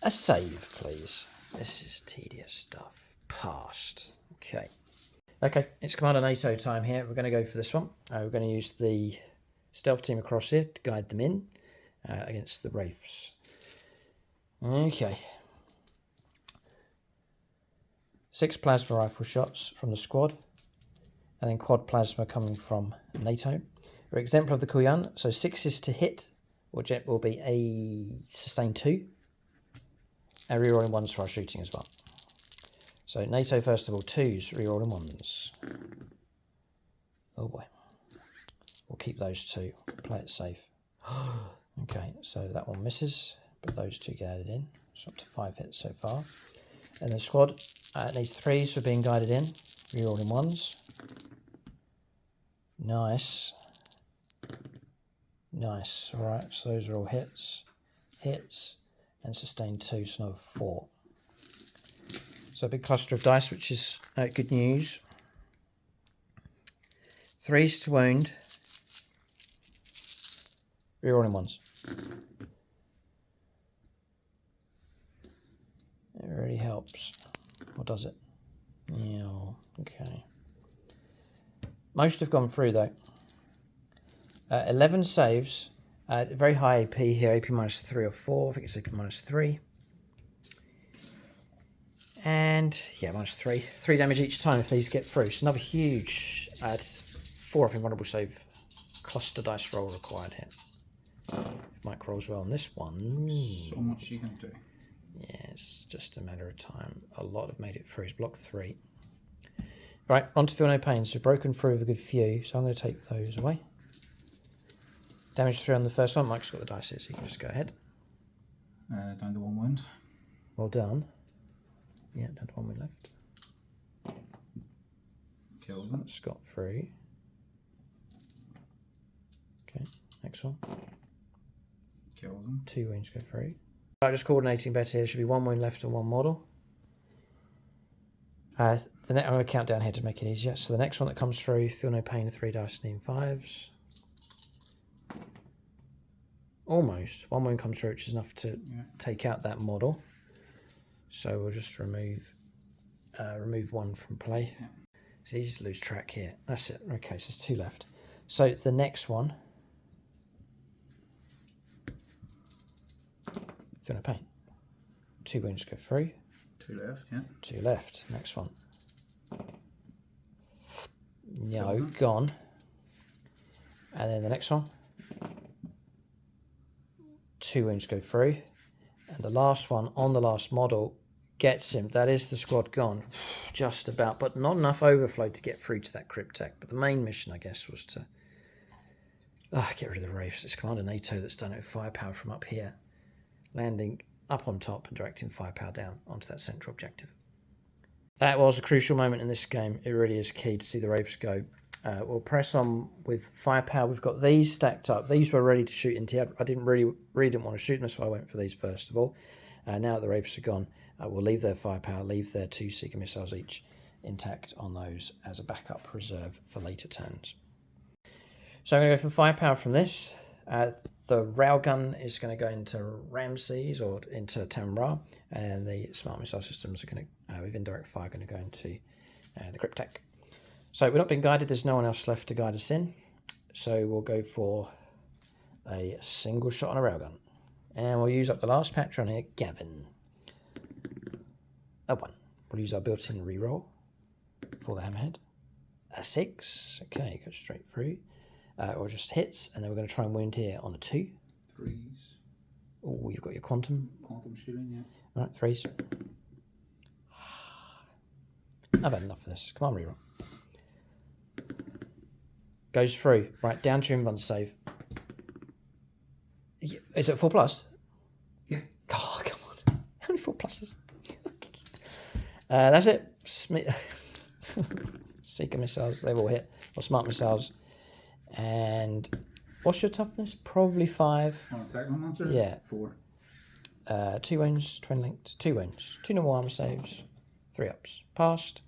A save, please. This is tedious stuff. Passed. Okay. Okay, it's Commander NATO time here. We're going to go for this one. We're going to use the stealth team across here to guide them in against the wraiths. Okay. 6 plasma rifle shots from the squad, and then quad plasma coming from NATO. We're exemplar of the KOYO, so 6s to hit, or jet will be a sustain 2, and rerolling 1s for our shooting as well. So NATO first of all, 2s, rerolling 1s. Oh boy. We'll keep those 2, play it safe. Okay, so that one misses, but those 2 get added in. So up to 5 hits so far. And the squad needs 3s for being guided in. Rerolling 1s. Nice. Nice. Alright, so those are all hits. Hits. And sustain 2, so another 4. So a big cluster of dice, which is good news. 3s to wound. Rerolling 1s. It really helps. Or does it? Yeah, okay. Most have gone through though. 11 saves. Very high AP here, AP -3 or 4. I think it's AP -3. And yeah, -3. 3 damage each time if these get through. So another huge 4-up invulnerable save cluster dice roll required here. If Mike rolls well on this one. So much you can do. Yeah, it's just a matter of time. A lot have made it through. It's block 3. Right, on to feel no pain. So broken through with a good few. So I'm going to take those away. Damage 3 on the first one. Mike's got the dice here, so you can just go ahead. Down to 1 wound. Well done. Yeah, down to 1 wound left. Kills them. That's got 3. Okay, next one. Kills them. 2 wounds go through. Right, just coordinating better here. Should be 1 wound left on 1 model. I'm going to count down here to make it easier. So the next one that comes through, feel no pain, 3 dice, name 5s. Almost. 1 wound comes through, which is enough to take out that model. So we'll just remove 1 from play. Yeah. It's easy to lose track here. That's it. Okay, so there's 2 left. So the next one, feel no pain. 2 wounds go through. 2 left, yeah. 2 left. Next one. No, gone. And then the next one. 2 wounds go through. And the last one on the last model gets him. That is the squad gone. Just about, but not enough overflow to get through to that Cryptek. But the main mission, I guess, was to get rid of the Wraiths. It's Commander NATO that's done it with firepower from up here, landing up on top and directing firepower down onto that central objective. That was a crucial moment in this game. It really is key to see the Wraiths go. We'll press on with firepower. We've got these stacked up. These were ready to shoot into. I didn't really didn't want to shoot them, so I went for these first of all. Now that the Wraiths are gone, we'll leave their firepower, leave their 2 Seeker missiles each intact on those as a backup reserve for later turns. So I'm going to go for firepower from this. The railgun is going to go into Ramses or into Tamra, and the smart missile systems are going to, with indirect fire, going to go into the Cryptek. So we're not being guided. There's no one else left to guide us in. So we'll go for a single shot on a railgun, and we'll use up the last patron here, Gavin. A 1. We'll use our built-in reroll for the hammerhead. A 6. Okay, go straight through. Or just hits, and then we're going to try and wound here on a 2. 3s. Oh, you've got your quantum. Quantum shooting, yeah. All right, 3s. I've had enough of this. Come on, reroll. Goes through. Right, down to your invuln save. Is it 4+? Yeah. Oh, come on. How many 4+s? That's it. Seeker missiles, they've all hit. Or smart missiles. And what's your toughness? Probably 5. On attack on monster? Yeah. 4. 2 wounds, twin linked. 2 wounds. 2 normal armor saves. 3 ups. Passed.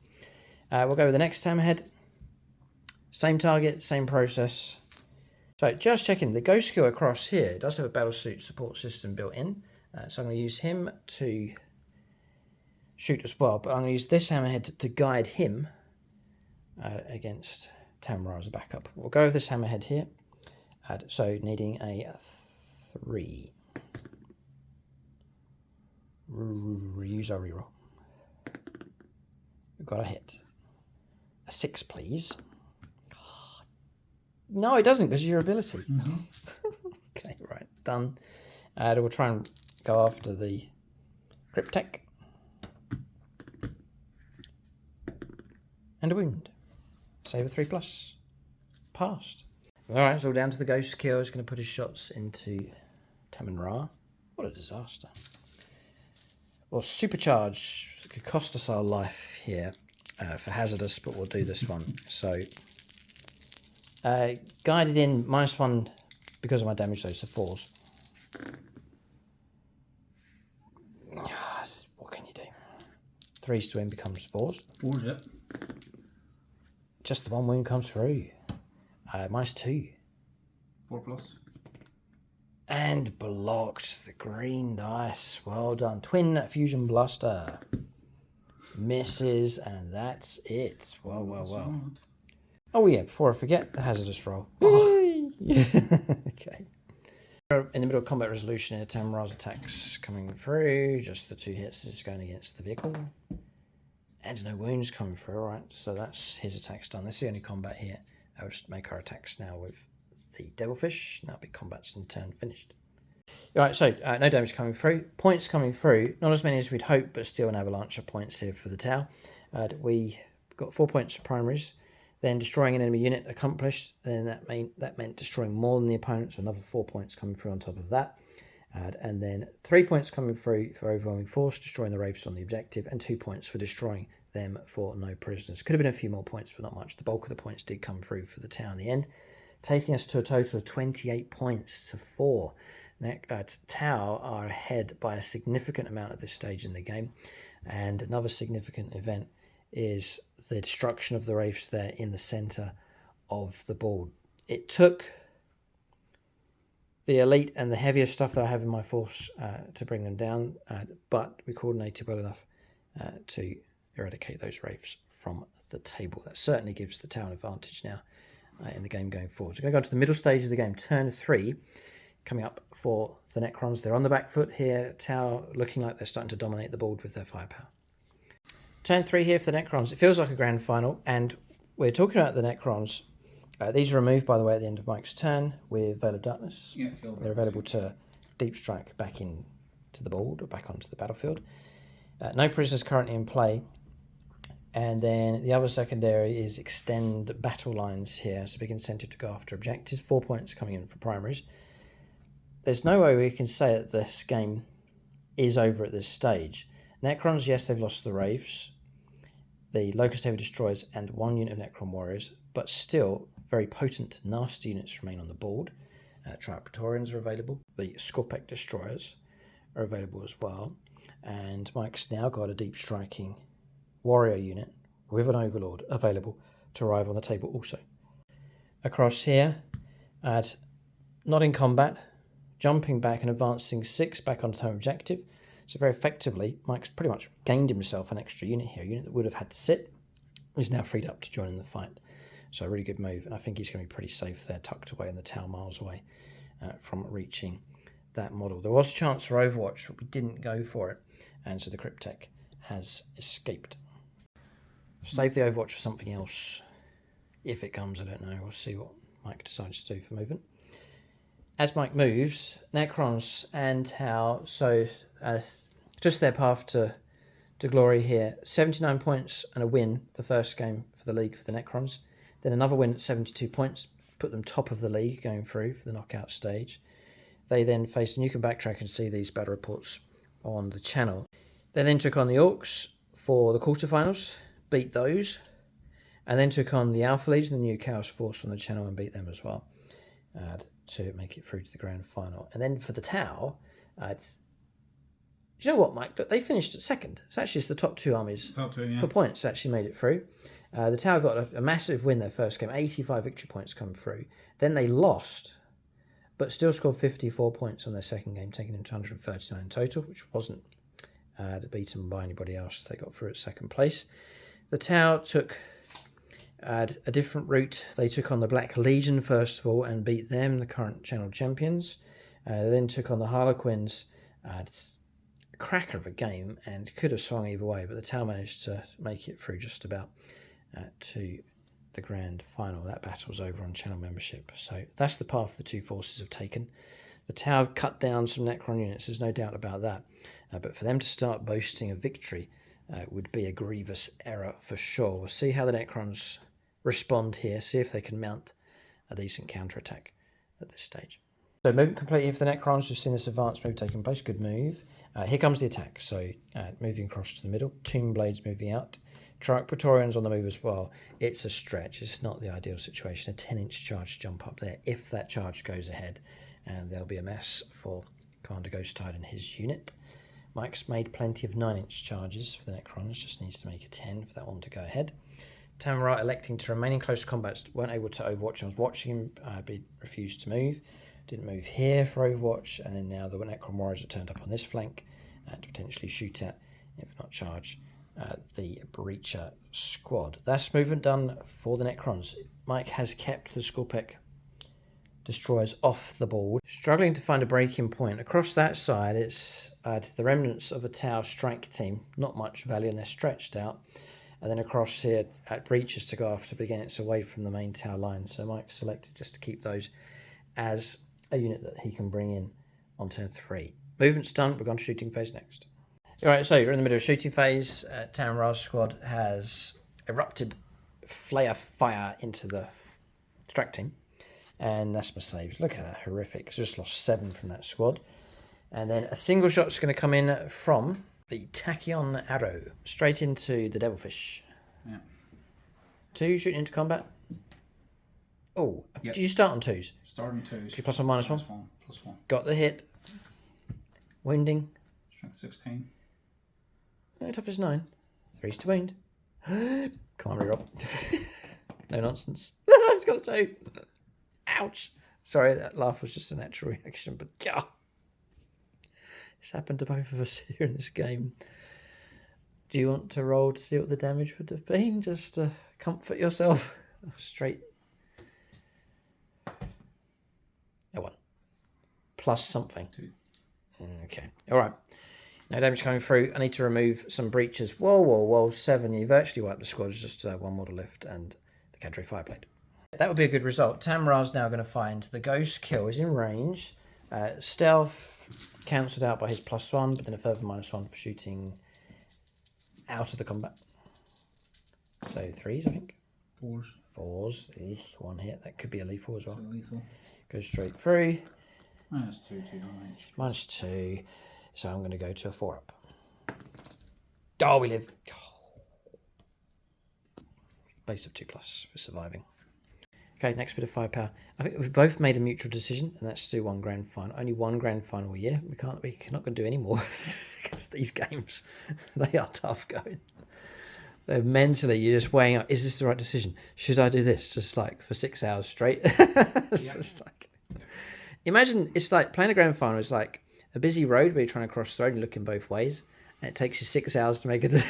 We'll go with the next hammerhead. Same target, same process. So just checking, the ghost skill across here does have a battlesuit support system built in. So I'm going to use him to shoot as well. But I'm going to use this hammerhead to guide him against Tamra as a backup. We'll go with this hammerhead here. So needing a 3. Use our reroll. We've got a hit. A 6, please. No, it doesn't, because of your ability. Mm-hmm. Okay, right, done. We'll try and go after the Cryptek. And a wound. Save a 3+. Passed. Alright, so down to the ghost skill. He's going to put his shots into Taman Ra. What a disaster. Well, supercharge. It could cost us our life here for hazardous, but we'll do this one. So, guided in, -1 because of my damage, though, so 4s. What can you do? 3s to win becomes 4s. 4s, yep. Just the 1 wound comes through. -2. 4+. And blocked. The green dice. Well done. Twin fusion blaster. Misses, and that's it. Well, well, well. Oh yeah, before I forget, the hazardous roll. Oh. Okay. In the middle of combat resolution here, Tamra's attacks coming through. Just the 2 hits is going against the vehicle. And no wounds coming through, alright. So that's his attacks done. That's the only combat here. I'll just make our attacks now with the Devilfish. That'll be combats in turn finished. Alright, so no damage coming through. Points coming through. Not as many as we'd hope, but still an avalanche of points here for the Tau. We got 4 points for primaries. Then destroying an enemy unit accomplished. Then that meant destroying more than the opponent. So another 4 points coming through on top of that. And then 3 points coming through for overwhelming force, destroying the Wraiths on the objective, and 2 points for destroying them for no prisoners. Could have been a few more points, but not much. The bulk of the points did come through for the Tau in the end, taking us to a total of 28 points to 4. Tau are ahead by a significant amount at this stage in the game, and another significant event is the destruction of the Wraiths there in the centre of the board. It took the elite and the heavier stuff that I have in my force to bring them down, but we coordinated well enough to eradicate those Wraiths from the table. That certainly gives the Tau an advantage now in the game going forward. So we're going to go to the middle stage of the game, turn 3, coming up for the Necrons. They're on the back foot here. Tau looking like they're starting to dominate the board with their firepower. Turn 3 here for the Necrons. It feels like a grand final, and we're talking about the Necrons. These are removed, by the way, at the end of Mike's turn with Veil of Darkness. Yeah, they're available to deep strike back in to the board, or back onto the battlefield. No prisoners currently in play. And then the other secondary is extend battle lines here, so big incentive to go after objectives. 4 points coming in for primaries. There's no way we can say that this game is over at this stage. Necrons, yes, they've lost the Wraiths, the Locust Heavy Destroyers, and 1 unit of Necron Warriors, but still very potent, nasty units remain on the board. Triarch Praetorians are available. The Scorpec Destroyers are available as well. And Mike's now got a deep striking warrior unit with an Overlord available to arrive on the table also. Across here, not in combat, jumping back and advancing 6 back onto home objective. So very effectively, Mike's pretty much gained himself an extra unit here. A unit that would have had to sit is now freed up to join in the fight. So a really good move, and I think he's going to be pretty safe there, tucked away in the tower, miles away from reaching that model. There was a chance for Overwatch, but we didn't go for it, and so the Cryptek has escaped. Save the Overwatch for something else. If it comes, I don't know. We'll see what Mike decides to do for movement. As Mike moves, Necrons and how, so just their path to glory here. 79 points and a win, the first game for the league for the Necrons. Then another win at 72 points, put them top of the league going through for the knockout stage. They then faced, and you can backtrack and see these battle reports on the channel. They then took on the Orcs for the quarterfinals, beat those, and then took on the Alpha Legion, the new Chaos Force on the channel, and beat them as well to make it through to the grand final. And then for the Tau, you know what, Mike? Look, they finished at second. So actually it's the top 2 armies for points actually made it through. The Tau got a massive win their first game, 85 victory points come through. Then they lost, but still scored 54 points on their second game, taking them to 139 in total, which wasn't beaten by anybody else. They got through at second place. The Tau took a different route. They took on the Black Legion first of all and beat them, the current channel champions. They then took on the Harlequins. A cracker of a game and could have swung either way, but the Tau managed to make it through just about to the grand final. That battle's over on channel membership. So that's the path the 2 forces have taken. The Tau have cut down some Necron units, there's no doubt about that. But for them to start boasting a victory would be a grievous error for sure. We'll see how the Necrons respond here, see if they can mount a decent counterattack at this stage. So movement complete here for the Necrons. We've seen this advanced move taking place. Good move. Here comes the attack. So moving across to the middle. Tomb Blades moving out. Triarch Praetorians on the move as well. It's a stretch. It's not the ideal situation. A 10-inch charge to jump up there if that charge goes ahead. And there'll be a mess for Commander Ghosttide and his unit. Mike's made plenty of 9-inch charges for the Necrons. Just needs to make a 10 for that one to go ahead. Tamara electing to remain in close combat. Weren't able to Overwatch. I was watching him, but refused to move. Didn't move here for Overwatch, and then now the Necron Warriors are turned up on this flank to potentially shoot at, if not charge, the Breacher squad. That's movement done for the Necrons. Mike has kept the Scorpec Destroyers off the board. Struggling to find a breaking point. Across that side, it's the remnants of a Tau strike team. Not much value, and they're stretched out. And then across here at Breachers to go after, but again, it's away from the main Tau line. So Mike selected just to keep those as a unit that he can bring in on turn 3. Movement's done. We're going to shooting phase next. All right, so you're in the middle of shooting phase. Tamara's squad has erupted flare fire into the strike team. And that's my saves. Look at that, horrific. Just lost 7 from that squad. And then a single shot's going to come in from the Tachyon Arrow straight into the Devilfish. Yeah. 2 shooting into combat. Oh, yep. Do you start on 2s? Start on 2s. Okay, +1, -1? +1. Got the hit. Wounding. Strength 16. Toughness 9. 3s to wound. Come on, reroll. No nonsense. He's got a 2. Ouch. Sorry, that laugh was just a natural reaction, but yeah. It's happened to both of us here in this game. Do you want to roll to see what the damage would have been? Just to comfort yourself. Straight. A 1. Plus something. 2. Okay. All right. No damage coming through. I need to remove some breaches. Whoa. 7. You virtually wiped the squad. It's just 1 model left and the Cadre Fireblade. That would be a good result. Tamara's now going to find the Ghost Kill is in range. Stealth cancelled out by his +1, but then a further -1 for shooting out of the combat. So 3s, I think. 4s. 4s. Eek, 1 hit. That could be a lethal as well. So lethal. Goes straight through. -2 damage. -2. So I'm going to go to a 4-up. Oh, we live. Base of 2+. We're surviving. Okay, next bit of firepower. I think we've both made a mutual decision, and that's to do 1 grand final. Only 1 grand final a year. We're not going to do any more because these games, they are tough going. They're mentally, you're just weighing up, is this the right decision? Should I do this? Just like for 6 hours straight. Just like, imagine it's like playing a grand final. It's like a busy road where you're trying to cross the road and looking both ways, and it takes you 6 hours to make it.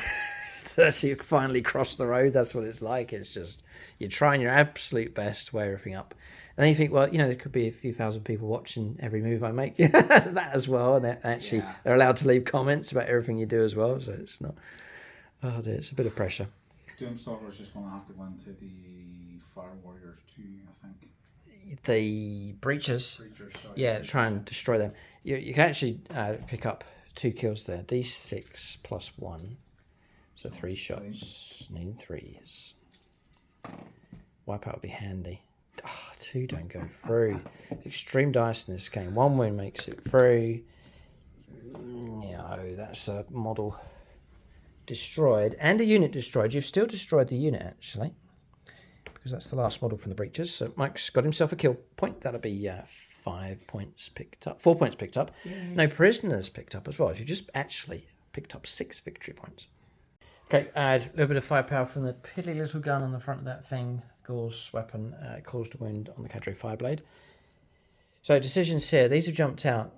So you finally cross the road. That's what it's like. It's just you're trying your absolute best to weigh everything up, and then you think, well, there could be a few thousand people watching every move I make. That as well, and they're allowed to leave comments about everything you do as well. So it's not. Oh dear, it's a bit of pressure. Doomstalker's just going to have to go into the Fire Warriors 2, I think. The breachers. Sorry. Yeah, try and destroy them. You can actually pick up 2 kills there. D6 +1. So 3 shots. Need 3s. Wipeout would be handy. 2 don't go through. Extreme dice in this game. 1 win makes it through. That's a model destroyed and a unit destroyed. You've still destroyed the unit actually, because that's the last model from the breaches. So Mike's got himself a kill point. That'll be 5 points picked up. 4 points picked up. Yay. No prisoners picked up as well. You just actually picked up 6 victory points. Okay, add a little bit of firepower from the piddly little gun on the front of that thing. Gaull's weapon caused a wound on the Cadre Fireblade. So decisions here. These have jumped out.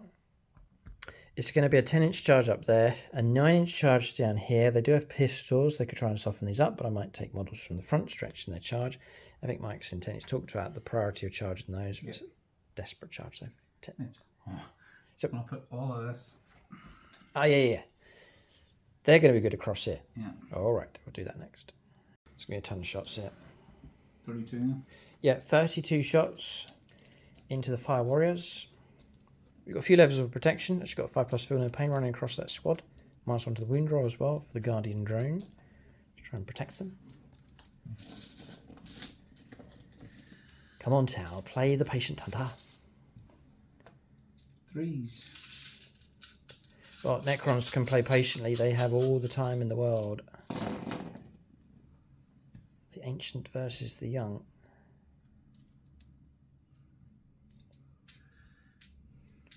It's going to be a 10-inch charge up there, a 9-inch charge down here. They do have pistols. They could try and soften these up, but I might take models from the front, stretching their charge. I think Mike's intent, he's talked about the priority of charging those. It's a desperate charge, though. So I'm going to put all of this. Oh, yeah. They're going to be good across here. Yeah. All right, we'll do that next. It's going to be a ton of shots here. 32. Yeah, 32 shots into the Fire Warriors. We've got a few levels of protection. Actually got 5+ feel no pain running across that squad. -1 to the wound roll as well for the Guardian drone. To try and protect them. Come on, Tau, play the patient hunter. 3s. Well, Necrons can play patiently. They have all the time in the world. The ancient versus the young.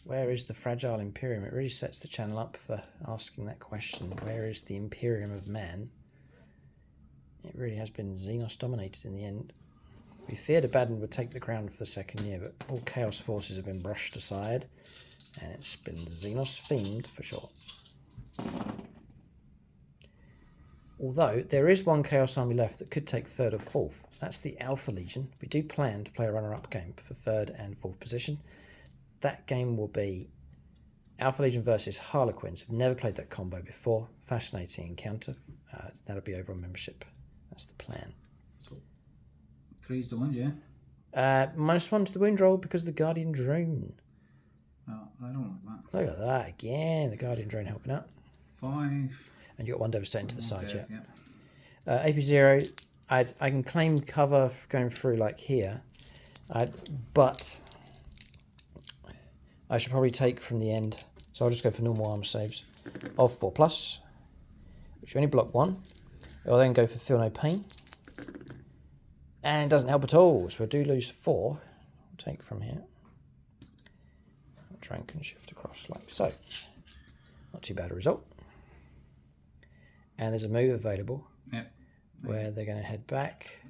Where is the fragile Imperium? It really sets the channel up for asking that question. Where is the Imperium of Man? It really has been Xenos dominated in the end. We feared Abaddon would take the crown for the 2nd year, but all Chaos forces have been brushed aside, and it's been Xenos themed for sure. Although there is 1 Chaos army left that could take 3rd or 4th. That's the Alpha Legion. We do plan to play a runner-up game for 3rd and 4th position. That game will be Alpha Legion versus Harlequins. I've never played that combo before. Fascinating encounter. That'll be over on membership. That's the plan. So 3's the win, yeah? -1 to the wound roll because of the Guardian drone. Oh, I don't like that. Look at that again. The Guardian drone helping out. 5. And you got 1 devastating to the side, yeah. AP0. I can claim cover going through like here, but I should probably take from the end. So I'll just go for normal armor saves of 4+, which you only block 1. I'll then go for feel no pain. And it doesn't help at all, so I do lose 4. I'll take from here. Drone can shift across like so. Not too bad a result. And there's a move available. Yep. Where they're going to head back.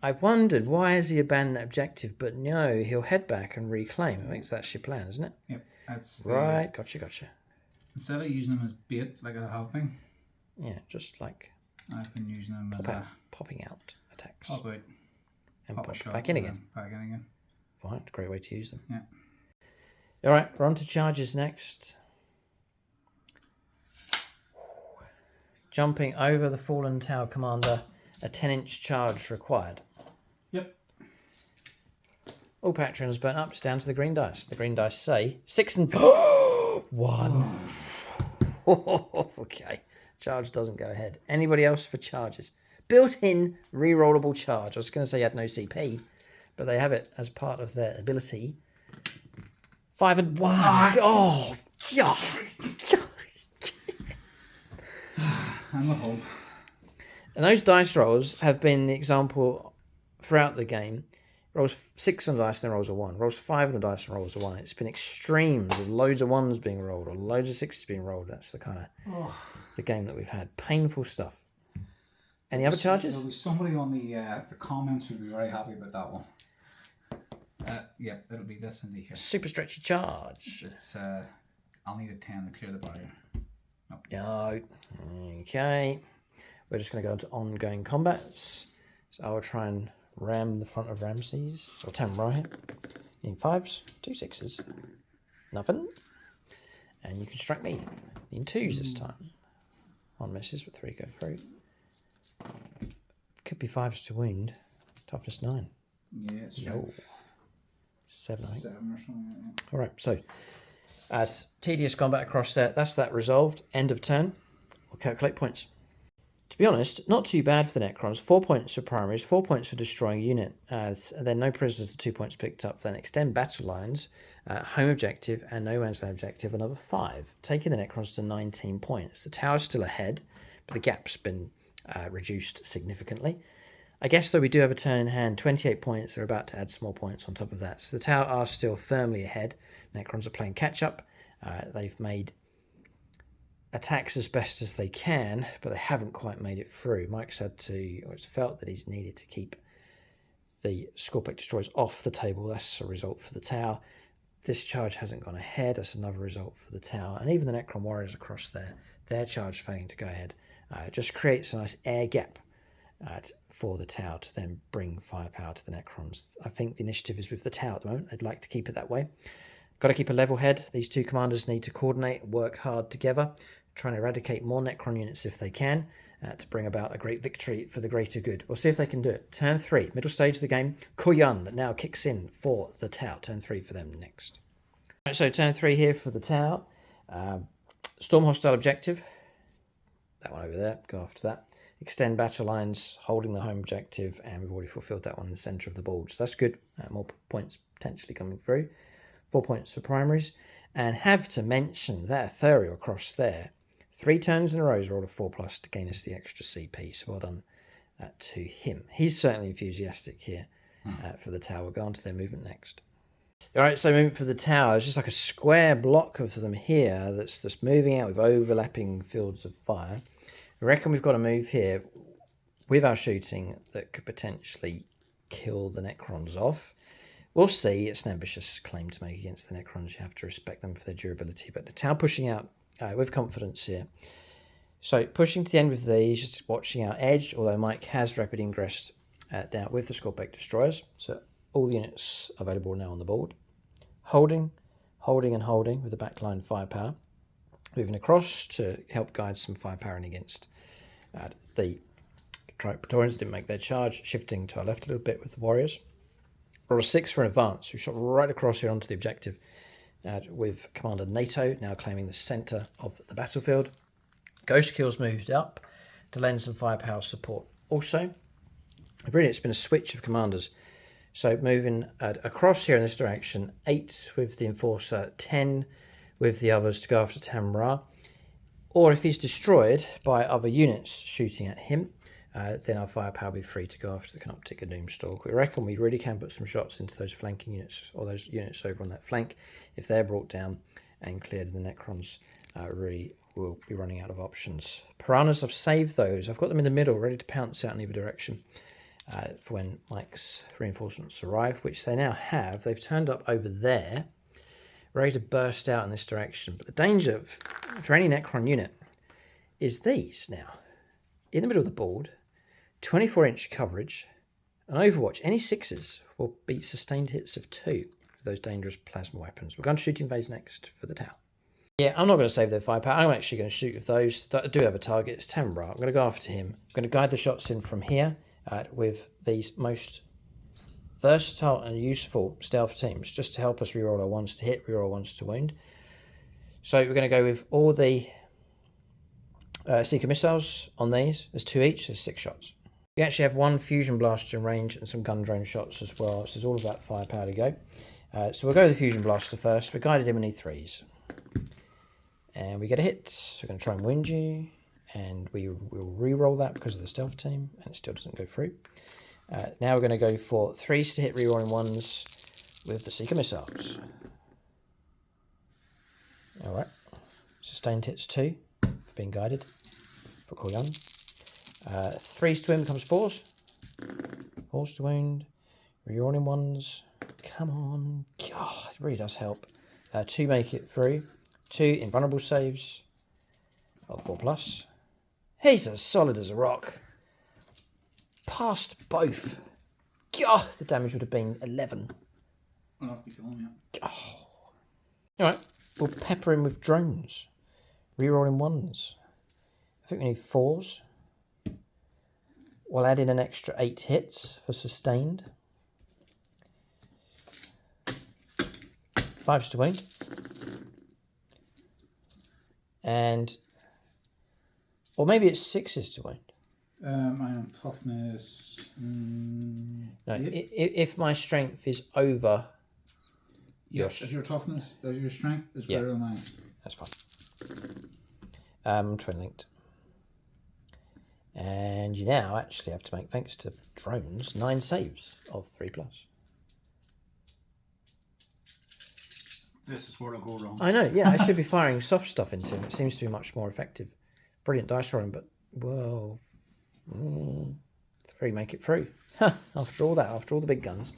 I wondered, why has he abandoned that objective? But no, he'll head back and reclaim. I think that's your plan, isn't it? Yep, that's right. Gotcha. Instead of using them as bait, like I have been. Yeah, just like I've been using them popping out attacks. Pop out. And pop pop back in again. Back in again. Fine, great way to use them. Yeah. All right, we're on to charges next. Jumping over the fallen tower commander, a 10-inch charge required. Yep. All patrons burnt up. It's down to the green dice. The green dice say 6 and... 1. Okay. Charge doesn't go ahead. Anybody else for charges? Built-in rerollable charge. I was going to say you had no CP, but they have it as part of their ability. 5 and 1. Oh, God. I'm at home. And those dice rolls have been the example throughout the game. Rolls 6 on the dice, then rolls a 1. Rolls 5 on the dice, and rolls a 1. It's been extremes with loads of 1s being rolled or loads of 6s being rolled. That's the kind of the game that we've had. Painful stuff. Any other charges? There'll be somebody on the comments who'll be very happy about that one. Yeah, it'll be this in the here. Super stretchy charge. It's I'll need a 10 to clear the barrier. No. Okay. We're just going to go into ongoing combats. So I'll try and ram the front of Ramses. Or Tamra here. In 5s, 2 6s. Nothing. And you can strike me. In 2s this time. 1 misses, but 3 go through. Could be 5s to wound. Toughness 9. Yeah, it's No. 7, I think. 7 or something. Yeah. Alright, so tedious combat across there. That's that resolved. End of turn. We'll calculate points. To be honest, not too bad for the Necrons. 4 points for primaries, 4 points for destroying a unit. And then no prisoners, 2 points picked up. Then extend battle lines, home objective, and no man's land objective, another 5. Taking the Necrons to 19 points. The tower's still ahead, but the gap's been reduced significantly. I guess, though, we do have a turn in hand. 28 points. They're about to add some more points on top of that. So the tower are still firmly ahead. Necrons are playing catch-up. They've made attacks as best as they can, but they haven't quite made it through. Mike's felt that he's needed to keep the Scorpic Destroyers off the table. That's a result for the tower. This charge hasn't gone ahead. That's another result for the tower. And even the Necron Warriors across there, their charge failing to go ahead, just creates a nice air gap for the tower to then bring firepower to the Necrons. I think the initiative is with the tower at the moment. They'd like to keep it that way. Got to keep a level head. These two commanders need to coordinate, work hard together, trying to eradicate more Necron units if they can, to bring about a great victory for the greater good. We'll see if they can do it. Turn 3, middle stage of the game. KOYO now kicks in for the tower. Turn 3 for them next. Right, so turn 3 here for the tower. Storm hostile objective. That one over there. Go after that. Extend battle lines, holding the home objective, and we've already fulfilled that one in the centre of the board. So that's good. More points potentially coming through. 4 points for primaries. And have to mention that Ethereal across there. 3 turns in a row, rolled a 4+ to gain us the extra CP. So well done to him. He's certainly enthusiastic here for the tower. We'll go on to their movement next. All right, so movement for the tower. It's just like a square block of them here that's just moving out with overlapping fields of fire. I reckon we've got a move here with our shooting that could potentially kill the Necrons off. We'll see. It's an ambitious claim to make against the Necrons. You have to respect them for their durability. But the tower pushing out with confidence here. So pushing to the end with these, just watching our edge, although Mike has rapid ingress down with the Scorpic Destroyers. So all the units available now on the board. Holding, and holding with the backline firepower. Moving across to help guide some firepower in against the Praetorians. Didn't make their charge. Shifting to our left a little bit with the Warriors. Roll a 6 for an advance. We shot right across here onto the objective with Commander NATO now claiming the centre of the battlefield. Ghost Kills moved up to lend some firepower support. Also, really it's been a switch of commanders. So moving across here in this direction, 8 with the Enforcer, 10 with the others to go after Tamra. Or if he's destroyed by other units shooting at him, then our firepower will be free to go after the Canoptic and Doomstalk. We reckon we really can put some shots into those flanking units, or those units over on that flank. If they're brought down and cleared, the Necrons really will be running out of options. Piranhas, I've saved those. I've got them in the middle, ready to pounce out in either direction for when Mike's reinforcements arrive, which they now have. They've turned up over there, ready to burst out in this direction. But the danger for any Necron unit is these now. In the middle of the board, 24-inch coverage, and Overwatch. Any 6s will beat sustained hits of 2 with those dangerous plasma weapons. We're going to shooting phase next for the tower. Yeah, I'm not going to save their firepower. I'm actually going to shoot with those. I do have a target. It's Tamra. I'm going to go after him. I'm going to guide the shots in from here with these most versatile and useful stealth teams, just to help us reroll our 1s to hit, reroll 1s to wound. So we're going to go with all the Seeker missiles on these. There's 2 each, there's 6 shots. We actually have 1 fusion blaster in range and some gun drone shots as well. So there's all of that firepower to go. So we'll go with the fusion blaster first. We're guided in, we need 3s. And we get a hit. So we're going to try and wound you. And we will re-roll that because of the stealth team. And it still doesn't go through. Now we're going to go for 3s to hit re-rolling 1s with the Seeker missiles. Alright. Sustained hits 2 for being guided for KOYO. 3s to wound becomes 4s. 4s to wound. Re-rolling 1s. Come on. God, it really does help. 2 make it through. 2 invulnerable saves of 4+. He's as solid as a rock. Passed both. God, the damage would have been 11. I'll have to kill him, yeah. Oh. Alright, we'll pepper him with drones. Rerolling 1s. I think we need 4s. We'll add in an extra 8 hits for sustained. 5s to wound. And, or maybe it's 6s to wound. I am toughness. No, if my strength is over your... If your toughness, your strength is greater than mine. That's fine. Twin linked. And you now actually have to make, thanks to drones, 9 saves of 3+. This is where it'll go wrong. I know, yeah, I should be firing soft stuff into him. It seems to be much more effective. Brilliant dice rolling, but, well, 3 make it through. After all that, after all the big guns,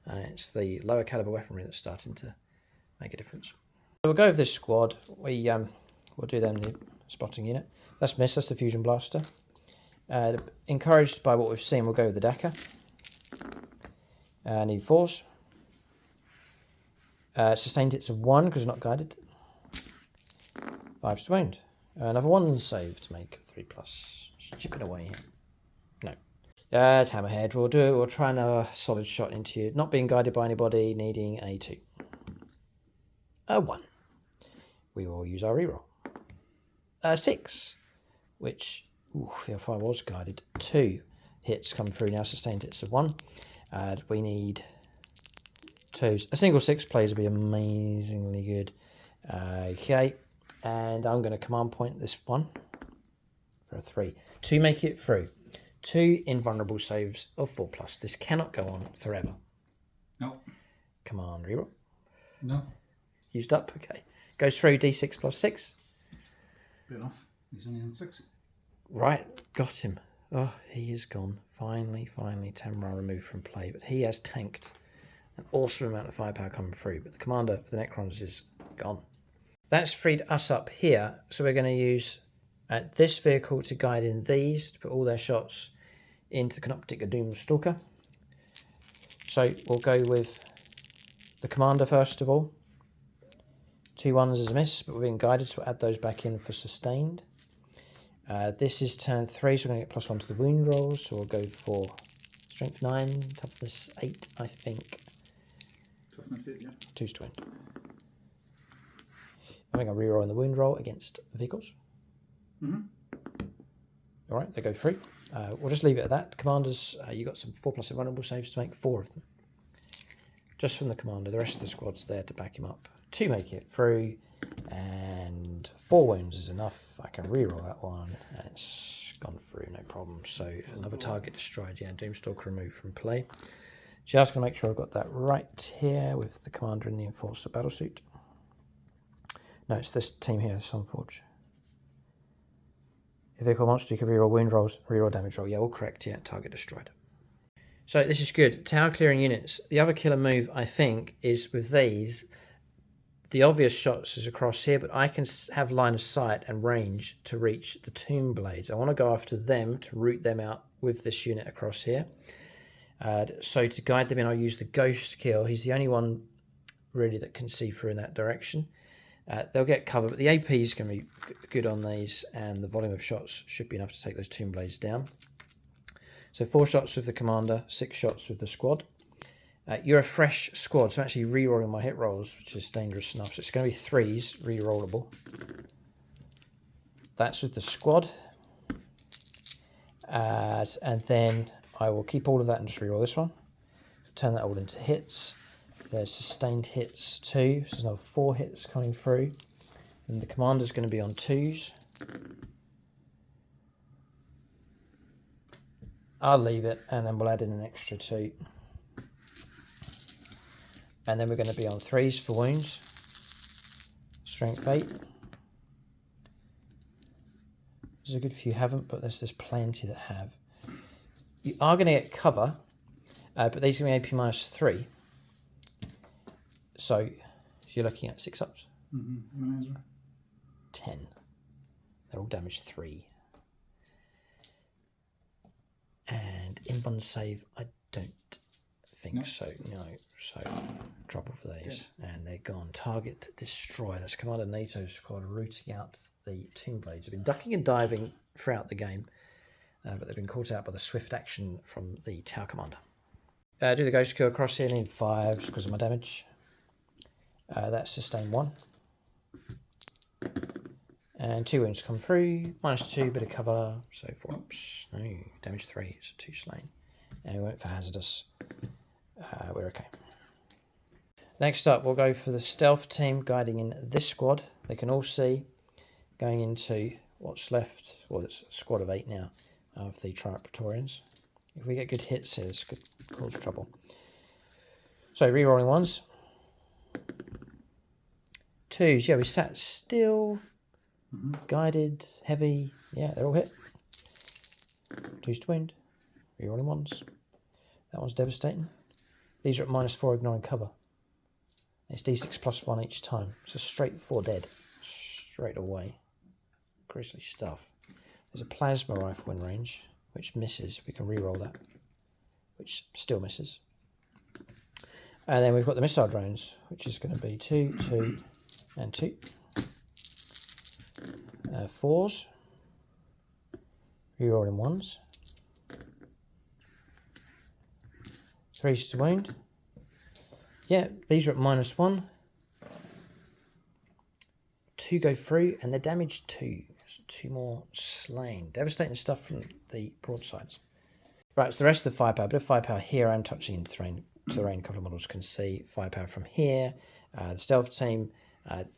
it's the lower caliber weaponry that's starting to make a difference. So we'll go with this squad. We'll do them the spotting unit. That's missed, that's the fusion blaster. Encouraged by what we've seen, we'll go with the Dakar. Need 4s. Sustained hits of 1 because not guided. 5s to wound. Another 1 save to make 3+. Just chipping away here. No. Hammerhead. We'll try another solid shot into you. Not being guided by anybody, needing a 2. A 1. We will use our reroll. 6. Which, if I was guided, 2 hits come through now. Sustained hits of 1. We need 2s. A single 6 plays will be amazingly good. Okay. And I'm going to command point this one for a 3. 2 make it through. 2 invulnerable saves of 4+. This cannot go on forever. No. Command reroll. No. Used up. Okay. Goes through D6 plus 6. Good enough. He's only on 6. Right. Got him. Oh, he is gone. Finally, Tamra removed from play. But he has tanked an awesome amount of firepower coming through. But the commander for the Necrons is gone. That's freed us up here. So we're going to use this vehicle to guide in these, to put all their shots into the Canoptic Doomstalker. So we'll go with the commander first of all. 2 1s is a miss, but we're being guided, so we'll add those back in for sustained. This is turn 3, so we're going to get +1 to the wound rolls, so we'll go for strength 9, toughness 8, I think. Toughness 8, yeah. 2s to wound. I think I'll reroll in the wound roll against vehicles. Alright, they go through. We'll just leave it at that. Commanders, you got some 4+ invulnerable saves to make 4 of them. Just from the commander, the rest of the squad's there to back him up. 2 make it through, and 4 wounds is enough. I can reroll that one, and it's gone through, no problem. So another target destroyed. Yeah, Doomstalker removed from play. Just going to make sure I've got that right here with the commander in the Enforcer battlesuit. No, it's this team here, Sunforge. If vehicle monster, you can reroll wound rolls, reroll damage roll. Yeah, all correct. Yeah, target destroyed. So this is good. Tower clearing units. The other killer move, I think, is with these. The obvious shots is across here, but I can have line of sight and range to reach the Tomb Blades. I want to go after them to root them out with this unit across here. So to guide them in, I'll use the Ghost Kill. He's the only one really that can see through in that direction. They'll get cover, but the AP is going to be good on these, and the volume of shots should be enough to take those Tomb Blades down. So 4 shots with the commander, 6 shots with the squad. You're a fresh squad, so I'm actually re-rolling my hit rolls, which is dangerous enough. So it's going to be 3s, re-rollable. That's with the squad. And then I will keep all of that and just re-roll this one. Turn that all into hits. There's sustained hits 2, so there's another 4 hits coming through. And the commander's going to be on 2s. I'll leave it, and then we'll add in an extra 2. And then we're going to be on 3s for wounds. Strength 8. There's a good few haven't, but there's plenty that have. You are going to get cover, but these are going to be AP minus 3. So you're looking at 6 ups. 10. They're all damage 3. And invuln save, I don't think so. No. So drop off of these. Good. And they're gone. Target destroy. That's Commander NATO's squad rooting out the Tomb Blades. They've been ducking and diving throughout the game, but they've been caught out by the swift action from the Tower Commander. Do the Ghost Kill across here. I need 5 because of my damage. That's sustain 1. And 2 wounds come through. Minus 2, bit of cover. So 4 ups. No, damage 3. So 2 slain. And we went for hazardous. We're okay. Next up, we'll go for the stealth team guiding in this squad. They can all see going into what's left. Well, it's a squad of 8 now of the Triumph Praetorians. If we get good hits here, this could cause trouble. So re-rolling 1s. 2s, yeah, we sat still. Guided, heavy, yeah, they're all hit. 2s to wound. Re-rolling 1s. That one's devastating. These are at minus 4, ignoring cover. It's d6 plus 1 each time. So straight 4 dead. Straight away. Grisly stuff. There's a plasma rifle in range, which misses. We can re-roll that, which still misses. And then we've got the missile drones, which is going to be 2, 2, and 2. 4s. Re-rolling 1s. 3s to wound. Yeah, these are at minus 1. 2 go through, and they're damaged 2. So 2 more slain. Devastating stuff from the broadsides. Right, so the rest of the firepower. A bit of firepower here. I'm touching into terrain. A couple of models can see firepower from here. The stealth team,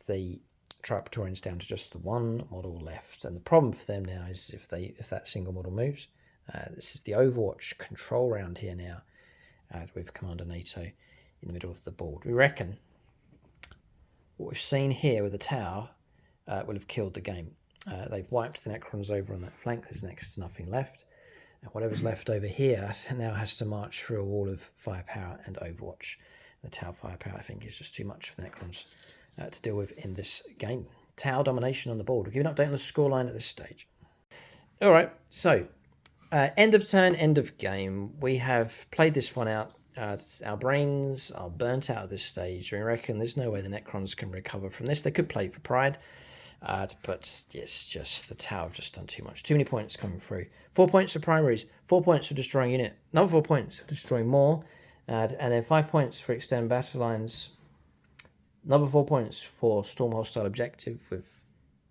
the Triumph Praetorians down to just the 1 model left. And the problem for them now is if that single model moves. This is the Overwatch control round here now. With Commander NATO in the middle of the board. We reckon what we've seen here with the tower will have killed the game. They've wiped the Necrons over on that flank. There's next to nothing left. And whatever's left over here now has to march through a wall of firepower and Overwatch. The tower firepower, I think, is just too much for the Necrons to deal with in this game. Tower domination on the board. We'll give an update on the scoreline at this stage. All right, so end of turn, end of game. We have played this one out. Our brains are burnt out at this stage. We reckon there's no way the Necrons can recover from this. They could play for pride, but it's just the tower have just done too much. Too many points coming through. 4 points for primaries, 4 points for destroying unit, another 4 points for destroying more, and then 5 points for extend battle lines, another 4 points for storm hostile objective, with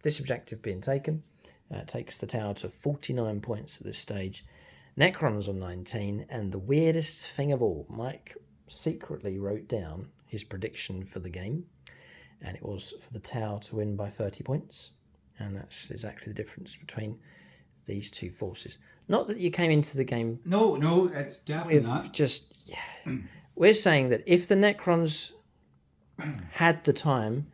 this objective being taken. Takes the tower to 49 points at this stage. Necrons on 19, and the weirdest thing of all, Mike secretly wrote down his prediction for the game, and it was for the tower to win by 30 points, and that's exactly the difference between these two forces. Not that you came into the game... No, it's definitely not. We're saying that if the Necrons had the time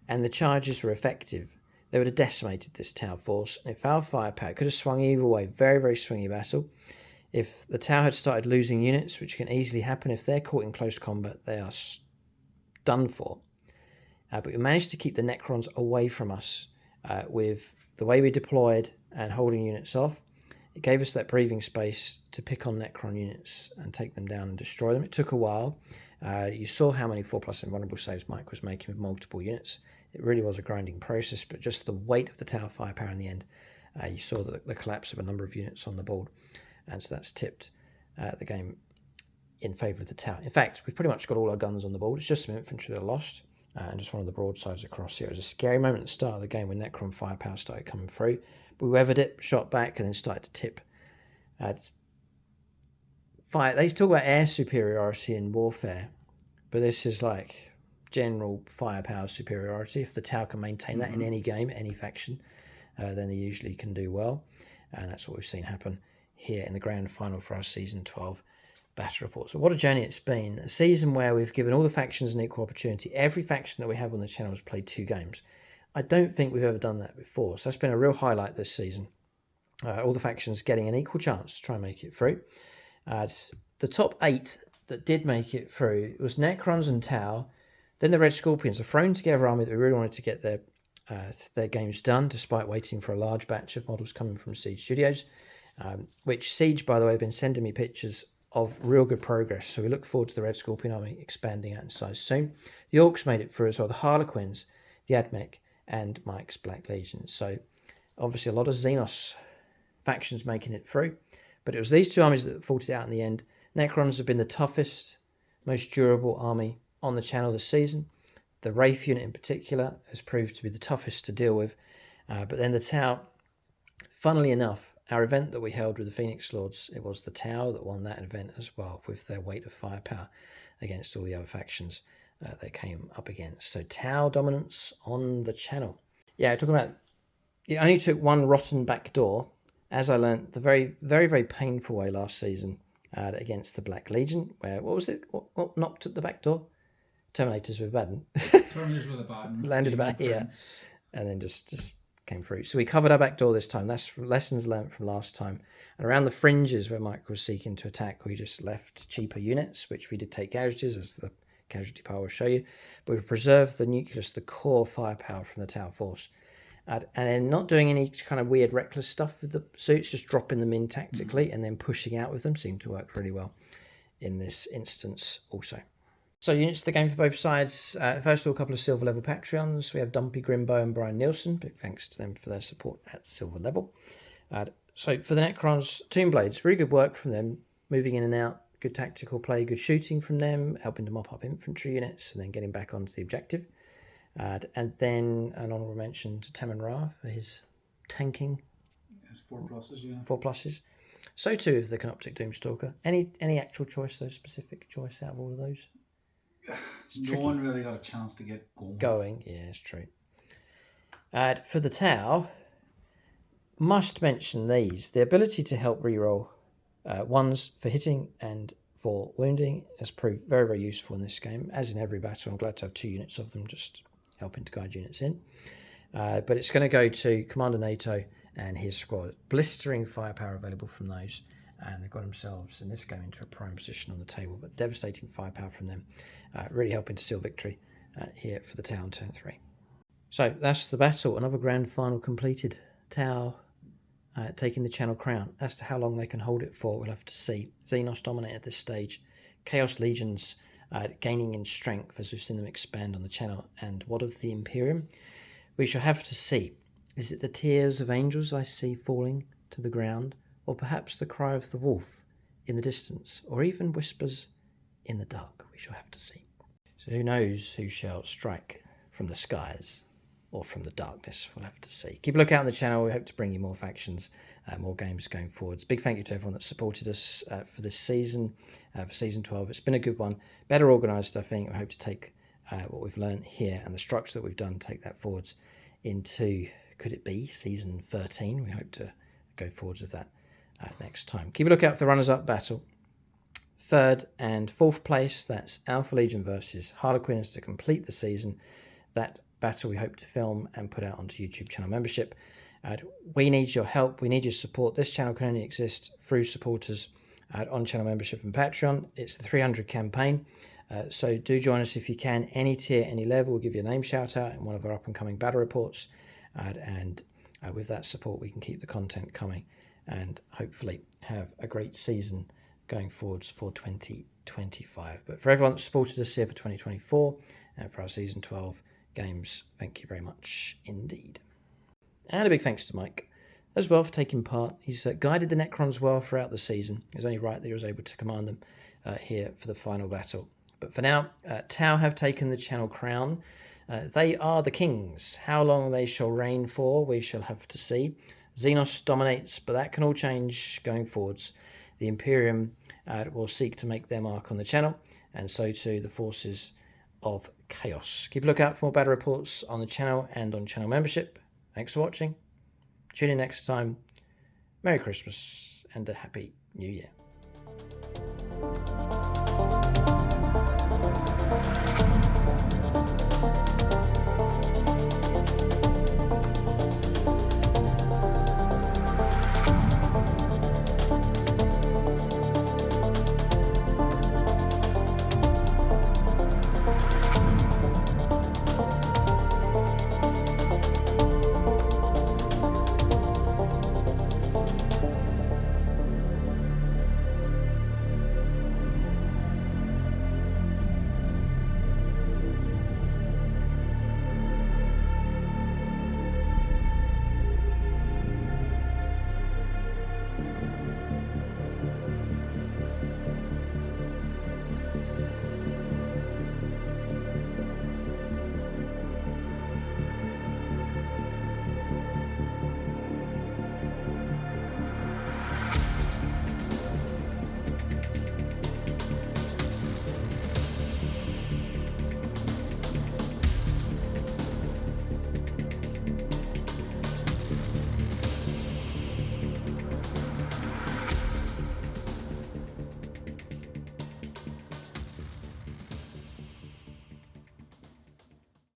and the charges were effective, they would have decimated this tower force. And if our firepower could have swung either way, very, very swingy battle. If the tower had started losing units, which can easily happen if they're caught in close combat, they are done for. But we managed to keep the Necrons away from us with the way we deployed and holding units off. It gave us that breathing space to pick on Necron units and take them down and destroy them. It took a while. You saw how many 4+ invulnerable saves Mike was making with multiple units. It really was a grinding process, but just the weight of the tower firepower in the end, you saw the collapse of a number of units on the board, and so that's tipped the game in favour of the Tau. In fact, we've pretty much got all our guns on the board. It's just some infantry that are lost, and just one of the broadsides across here. It was a scary moment at the start of the game when Necron firepower started coming through. But we weathered it, shot back, and then started to tip. Fire. They talk about air superiority in warfare, but this is like general firepower superiority. If the Tau can maintain that in any game, any faction, then they usually can do well. And that's what we've seen happen here in the grand final for our Season 12 Battle Report. So what a journey it's been. A season where we've given all the factions an equal opportunity. Every faction that we have on the channel has played 2 games. I don't think we've ever done that before. So that's been a real highlight this season. All the factions getting an equal chance to try and make it through. The top 8 that did make it through was Necrons and Tau. Then the Red Scorpions, a thrown together army that we really wanted to get their games done, despite waiting for a large batch of models coming from Siege Studios, which Siege, by the way, have been sending me pictures of real good progress. So we look forward to the Red Scorpion army expanding out in size soon. The Orcs made it through as well, the Harlequins, the Admech, and Mike's Black Legion. So obviously a lot of Xenos factions making it through, but it was these 2 armies that fought it out in the end. Necrons have been the toughest, most durable army on the channel this season. The Wraith unit in particular has proved to be the toughest to deal with. But then the Tau, funnily enough, our event that we held with the Phoenix Lords, it was the Tau that won that event as well, with their weight of firepower against all the other factions they came up against. So Tau dominance on the channel. Yeah, talking about, it only took one rotten back door, as I learnt the very, very, very painful way last season against the Black Legion, where, what was it? What knocked at the back door? Terminators with a baton. Terminators with a baton. Landed about here, and then just came through. So we covered our back door this time. That's lessons learnt from last time. And around the fringes where Mike was seeking to attack, we just left cheaper units, which we did take casualties, as the casualty pile will show you. But we preserved the nucleus, the core firepower from the Tau force. And then not doing any kind of weird reckless stuff with the suits, just dropping them in tactically and then pushing out with them seemed to work really well in this instance also. So units to the game for both sides. First of all, a couple of silver level Patreons. We have Dumpy Grimbo and Brian Nielsen. Big thanks to them for their support at silver level. So for the Necrons, Tomb Blades, really good work from them, moving in and out, good tactical play, good shooting from them, helping to mop up infantry units and then getting back onto the objective. And then an honourable mention to Taman Ra for his tanking. It's 4 pluses, yeah. 4 pluses. So too of the Canoptic Doomstalker. Any actual choice, though, specific choice out of all of those? No one really got a chance to get going. Yeah, it's true. For the Tau, must mention these. The ability to help reroll ones for hitting and for wounding has proved very, very useful in this game. As in every battle, I'm glad to have 2 units of them just helping to guide units in. But it's going to go to Commander NATO and his squad. Blistering firepower available from those. And they've got themselves, in this game, into a prime position on the table. But devastating firepower from them. Really helping to seal victory here for the Tau on turn 3. So that's the battle. Another grand final completed. Tau taking the channel crown. As to how long they can hold it for, we'll have to see. Xenos dominate at this stage. Chaos Legions gaining in strength as we've seen them expand on the channel. And what of the Imperium? We shall have to see. Is it the tears of angels I see falling to the ground? Or perhaps the cry of the wolf in the distance? Or even whispers in the dark? We shall have to see. So who knows who shall strike from the skies or from the darkness? We'll have to see. Keep a look out on the channel. We hope to bring you more factions, more games going forwards. Big thank you to everyone that supported us for this season, for Season 12. It's been a good one. Better organised, I think. I hope to take what we've learned here and the structure that we've done, take that forwards into, could it be, Season 13? We hope to go forwards with that next time. Keep a look out for the runners-up battle. 3rd and 4th place, that's Alpha Legion versus Harlequins to complete the season. That battle we hope to film and put out onto YouTube channel membership. We need your help. We need your support. This channel can only exist through supporters on channel membership and Patreon. It's the 300 campaign. So do join us if you can. Any tier, any level, we'll give you a name shout out in one of our up and coming battle reports. And with that support, we can keep the content coming and hopefully have a great season going forwards for 2025. But for everyone that supported us here for 2024 and for our Season 12 games, thank you very much indeed. And a big thanks to Mike as well for taking part. He's guided the Necrons well throughout the season. It's only right that he was able to command them here for the final battle. But for now, Tau have taken the channel crown. They are the kings. How long they shall reign for, we shall have to see. Xenos dominates, but that can all change going forwards. The Imperium will seek to make their mark on the channel, and so too the forces of Chaos. Keep a lookout for more battle reports on the channel and on channel membership. Thanks for watching. Tune in next time. Merry Christmas and a Happy New Year.